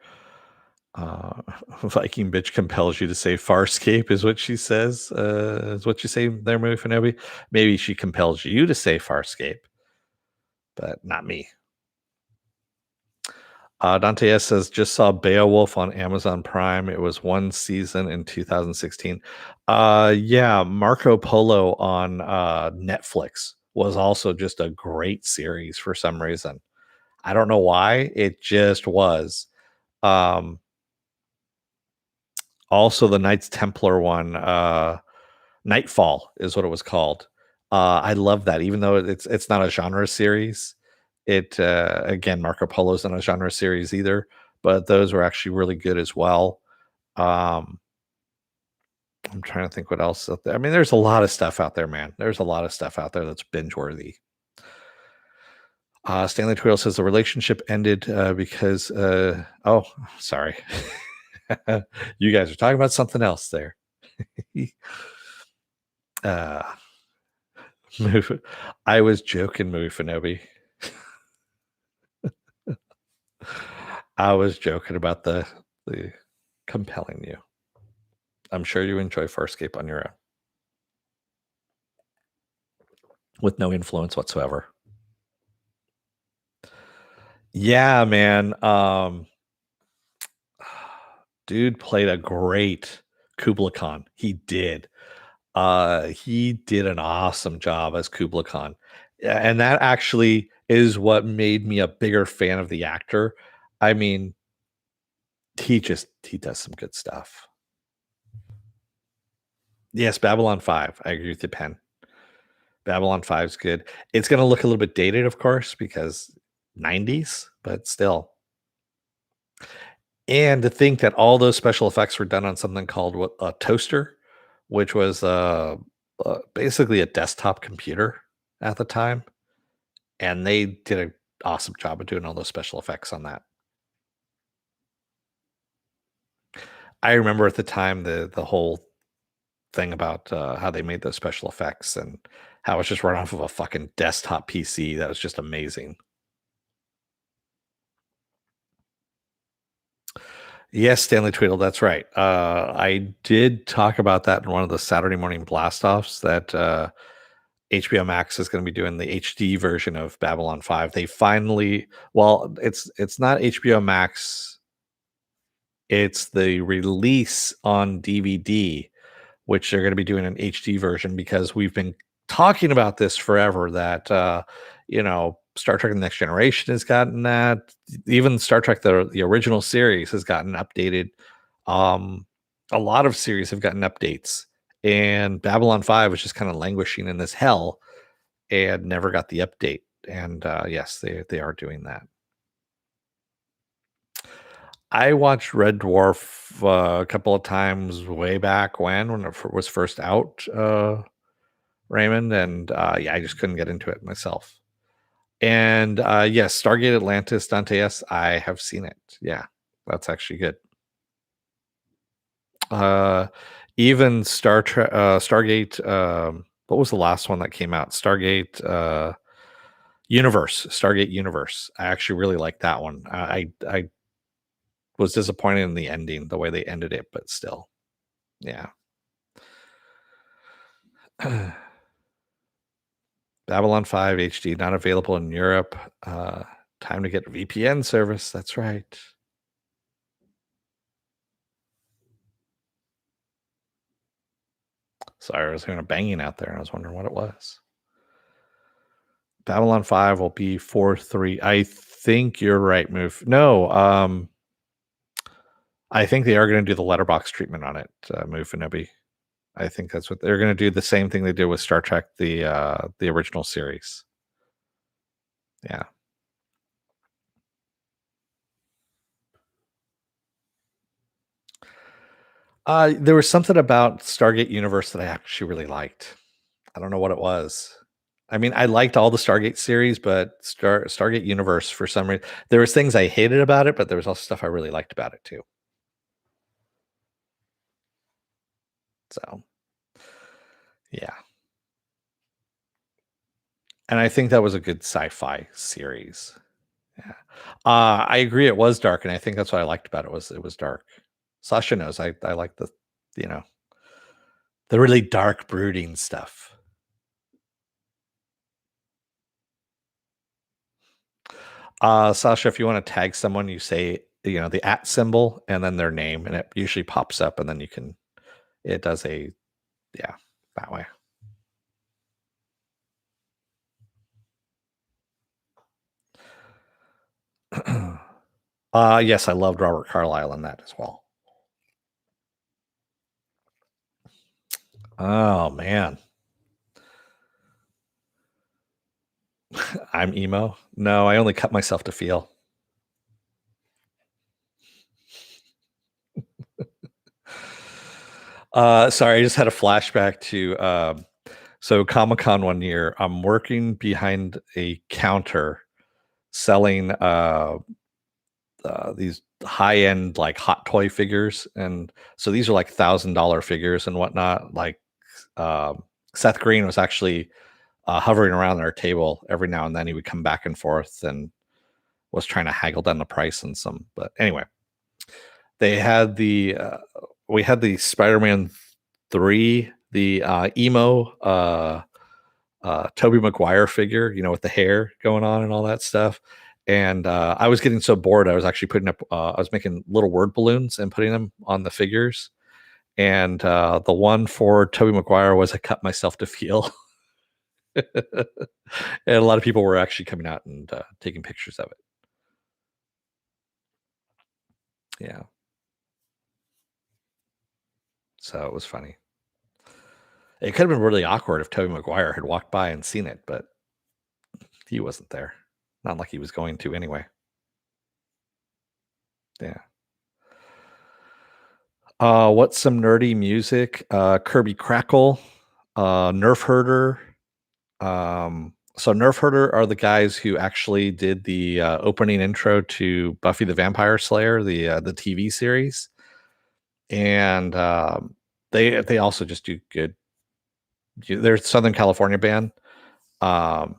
Viking bitch compels you to say Farscape is what she says. Is what you say there, Movie Fanobi? Maybe she compels you to say Farscape, but not me. Dante S says just saw Beowulf on Amazon Prime. It was 1 season in 2016. Yeah, Marco Polo on Netflix was also just a great series for some reason. I don't know why. It just was. Also, the Knights Templar one, Nightfall is what it was called. I love that, even though it's not a genre series. It again, Marco Polo's not a genre series either, but those were actually really good as well. I'm trying to think what else out there. I mean, there's a lot of stuff out there, man. There's a lot of stuff out there that's binge worthy. Stanley Twill says the relationship ended because oh, sorry. You guys are talking about something else there. I was joking, Movie Fanobi. I was joking about the compelling you. I'm sure you enjoy Farscape on your own with no influence whatsoever. Yeah, man. Dude played a great Kublai Khan. He did. He did an awesome job as Kublai Khan. And that actually is what made me a bigger fan of the actor. I mean, he does some good stuff. Yes, Babylon 5. I agree with you, Penn. Babylon 5 is good. It's going to look a little bit dated, of course, because 90s, but still. And to think that all those special effects were done on something called a toaster, which was basically a desktop computer at the time. And they did an awesome job of doing all those special effects on that. I remember at the time the whole thing about how they made those special effects and how it's just run off of a fucking desktop PC. That was just amazing. Yes, Stanley Tweedle, that's right. I did talk about that in one of the Saturday morning blast offs that HBO Max is going to be doing the HD version of Babylon 5. They finally, well, it's not HBO Max, it's the release on DVD, which they're going to be doing an HD version because we've been talking about this forever that Star Trek The Next Generation has gotten that. Even Star Trek the original series has gotten updated. Um a lot of series have gotten updates, and Babylon 5 was just kind of languishing in this hell and never got the update. And yes, they are doing that. I watched Red Dwarf a couple of times way back when it was first out, Raymond, and yeah, I just couldn't get into it myself. And yes, Stargate Atlantis, Dante S. I have seen it. Yeah, that's actually good. Uh, even Stargate. What was the last one that came out? Stargate Universe. I actually really like that one. I was disappointed in the ending, the way they ended it, but still, yeah. Babylon 5 HD not available in Europe. Time to get a VPN service. That's right. Sorry, I was hearing a banging out there, and I was wondering what it was. Babylon 5 will be 4-3. I think you're right, Move. No, I think they are going to do the letterbox treatment on it, Move Finobi. I think that's what they're going to do. The same thing they did with Star Trek, the original series. Yeah. There was something about Stargate Universe that I actually really liked. I don't know what it was. I mean, I liked all the Stargate series, but Stargate Universe, for some reason, there was things I hated about it, but there was also stuff I really liked about it too. So, yeah. And I think that was a good sci-fi series. Yeah. I agree it was dark, and I think that's what I liked about it was dark. Sasha knows I like you know, the really dark brooding stuff. Sasha, if you want to tag someone, you say, the @ symbol and then their name, and it usually pops up, and then it does yeah, that way. Yes, I loved Robert Carlyle in that as well. Oh man. I'm emo. No, I only cut myself to feel. Sorry, I just had a flashback to so Comic-Con one year. I'm working behind a counter selling these high-end like hot toy figures, and so these are like $1,000 figures and whatnot. Like Seth Green was actually hovering around our table every now and then. He would come back and forth and was trying to haggle down the price on some. But anyway, they had we had the Spider-Man 3, the emo Tobey Maguire figure, with the hair going on and all that stuff. And I was getting so bored, I was actually putting up, I was making little word balloons and putting them on the figures. And the one for Tobey Maguire was I cut myself to feel. And a lot of people were actually coming out and taking pictures of it. Yeah. So it was funny. It could have been really awkward if Tobey Maguire had walked by and seen it, but he wasn't there. Not like he was going to anyway. Yeah. What's some nerdy music? Kirby Crackle, Nerf Herder. So Nerf Herder are the guys who actually did the opening intro to Buffy the Vampire Slayer, the TV series, and they also just do good. They're a Southern California band, and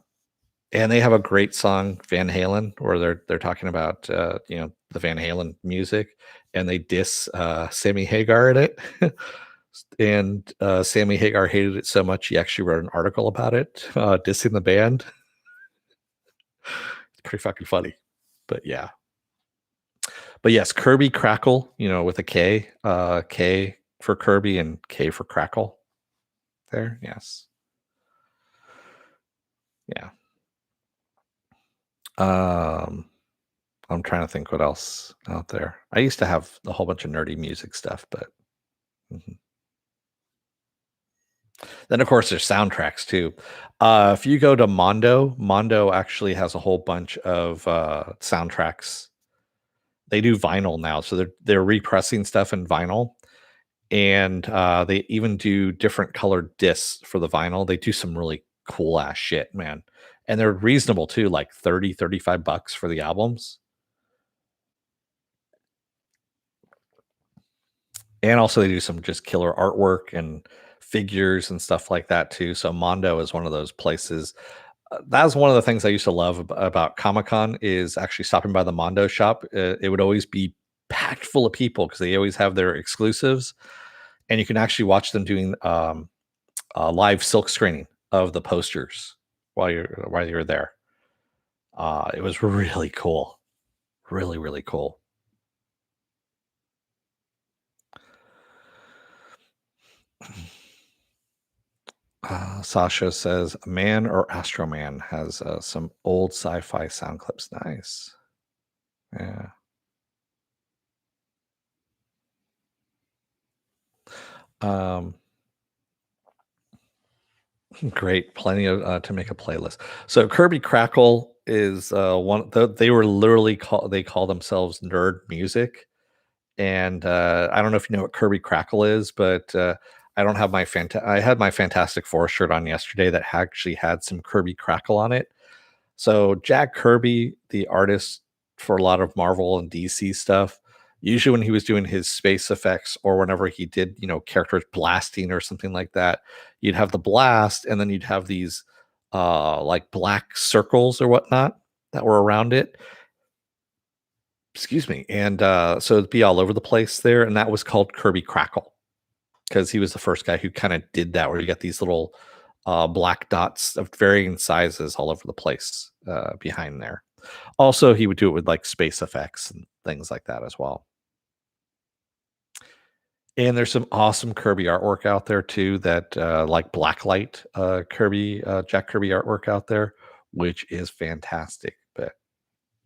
they have a great song, Van Halen, where they're talking about the Van Halen music, and they diss Sammy Hagar in it. And Sammy Hagar hated it so much he actually wrote an article about it, dissing the band. It's pretty fucking funny. But yeah. But yes, Kirby Crackle, with a K, K for Kirby and K for Crackle. There, yes. Yeah. I'm trying to think what else out there. I used to have a whole bunch of nerdy music stuff, but mhm. Then of course there's soundtracks too. If you go to Mondo actually has a whole bunch of soundtracks. They do vinyl now, so they're repressing stuff in vinyl, and they even do different colored discs for the vinyl. They do some really cool ass shit, man. And they're reasonable too, like 35 bucks for the albums. And also they do some just killer artwork and figures and stuff like that too. So Mondo is one of those places. That was one of the things I used to love about Comic Con is actually stopping by the Mondo shop. It would always be packed full of people because they always have their exclusives, and you can actually watch them doing a live silk screening of the posters while you're there. It was really cool, really really cool. Sasha says, "Man or Astro Man has some old sci-fi sound clips. Nice, yeah, um, great. Plenty of to make a playlist. So Kirby Crackle is one. They were literally they call themselves nerd music, and I don't know if you know what Kirby Crackle is, but I don't have I had my Fantastic Four shirt on yesterday that actually had some Kirby Crackle on it. So Jack Kirby, the artist for a lot of Marvel and DC stuff, usually when he was doing his space effects or whenever he did, characters blasting or something like that, you'd have the blast and then you'd have these like black circles or whatnot that were around it. Excuse me. And so it'd be all over the place there. And that was called Kirby Crackle because he was the first guy who kind of did that, where you got these little black dots of varying sizes all over the place behind there. Also, he would do it with like space effects and things like that as well. And there's some awesome Kirby artwork out there too, that like blacklight Kirby, Jack Kirby artwork out there, which is fantastic. But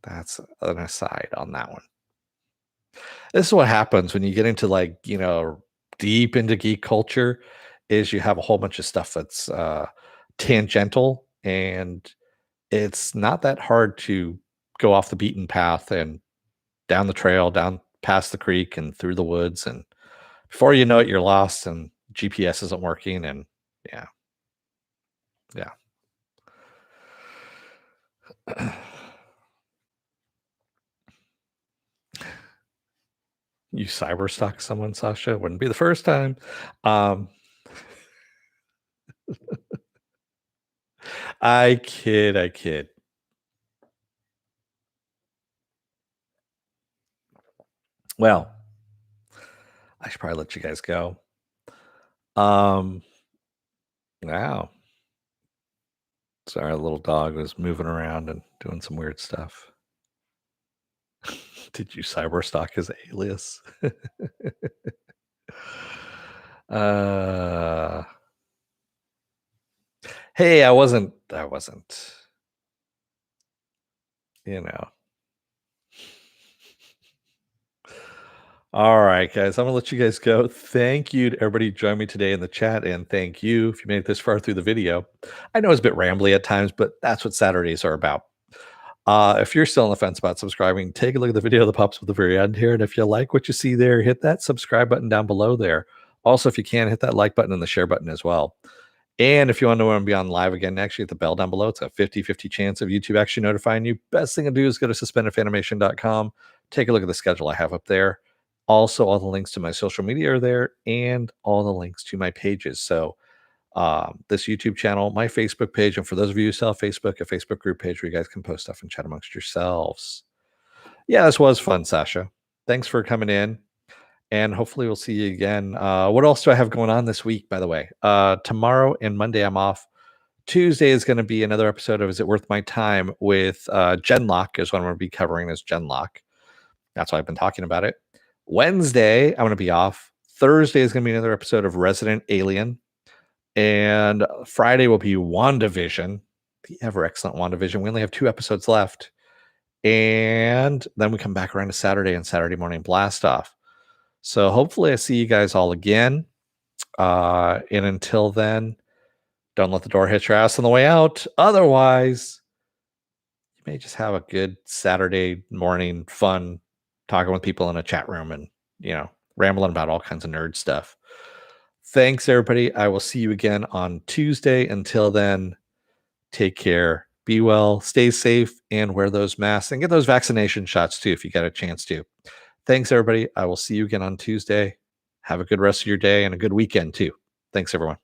that's an aside on that one. This is what happens when you get into like, deep into geek culture is you have a whole bunch of stuff that's tangential, and it's not that hard to go off the beaten path and down the trail, down past the creek and through the woods, and before you know it, you're lost and GPS isn't working, and yeah, yeah. You cyber stalk someone, Sasha? Wouldn't be the first time. Um, I kid, I kid. Well, I should probably let you guys go. Um, wow. Sorry, our little dog was moving around and doing some weird stuff. Did you cyber stalk his alias? uh hey, I wasn't, you know. All right, guys, I'm gonna let you guys go. Thank you to everybody who joined me today in the chat, and thank you if you made it this far through the video. I know it's a bit rambly at times, but that's what Saturdays are about. If you're still on the fence about subscribing, take a look at the video that pops up at the very end here. And if you like what you see there, hit that subscribe button down below there. Also, if you can, hit that like button and the share button as well. And if you want to know when I'm be on live again, actually hit the bell down below. It's a 50-50 chance of YouTube actually notifying you. Best thing to do is go to suspendedfanimation.com. Take a look at the schedule I have up there. Also, all the links to my social media are there and all the links to my pages. So this YouTube channel, my Facebook page, and for those of you who sell Facebook, a Facebook group page where you guys can post stuff and chat amongst yourselves. Yeah, this was fun, Sasha. Thanks for coming in. And hopefully we'll see you again. What else do I have going on this week, by the way? Tomorrow and Monday I'm off. Tuesday is going to be another episode of Is It Worth My Time with Genlock is what I'm going to be covering as Genlock. That's why I've been talking about it. Wednesday, I'm going to be off. Thursday is going to be another episode of Resident Alien. And Friday will be WandaVision, the ever excellent WandaVision. We only have 2 episodes left. And then we come back around to Saturday and Saturday morning blast off. So hopefully I see you guys all again. And until then, don't let the door hit your ass on the way out. Otherwise, you may just have a good Saturday morning fun talking with people in a chat room and, rambling about all kinds of nerd stuff. Thanks, everybody. I will see you again on Tuesday. Until then, take care. Be well, stay safe, and wear those masks and get those vaccination shots too if you got a chance to. Thanks, everybody. I will see you again on Tuesday. Have a good rest of your day and a good weekend too. Thanks, everyone.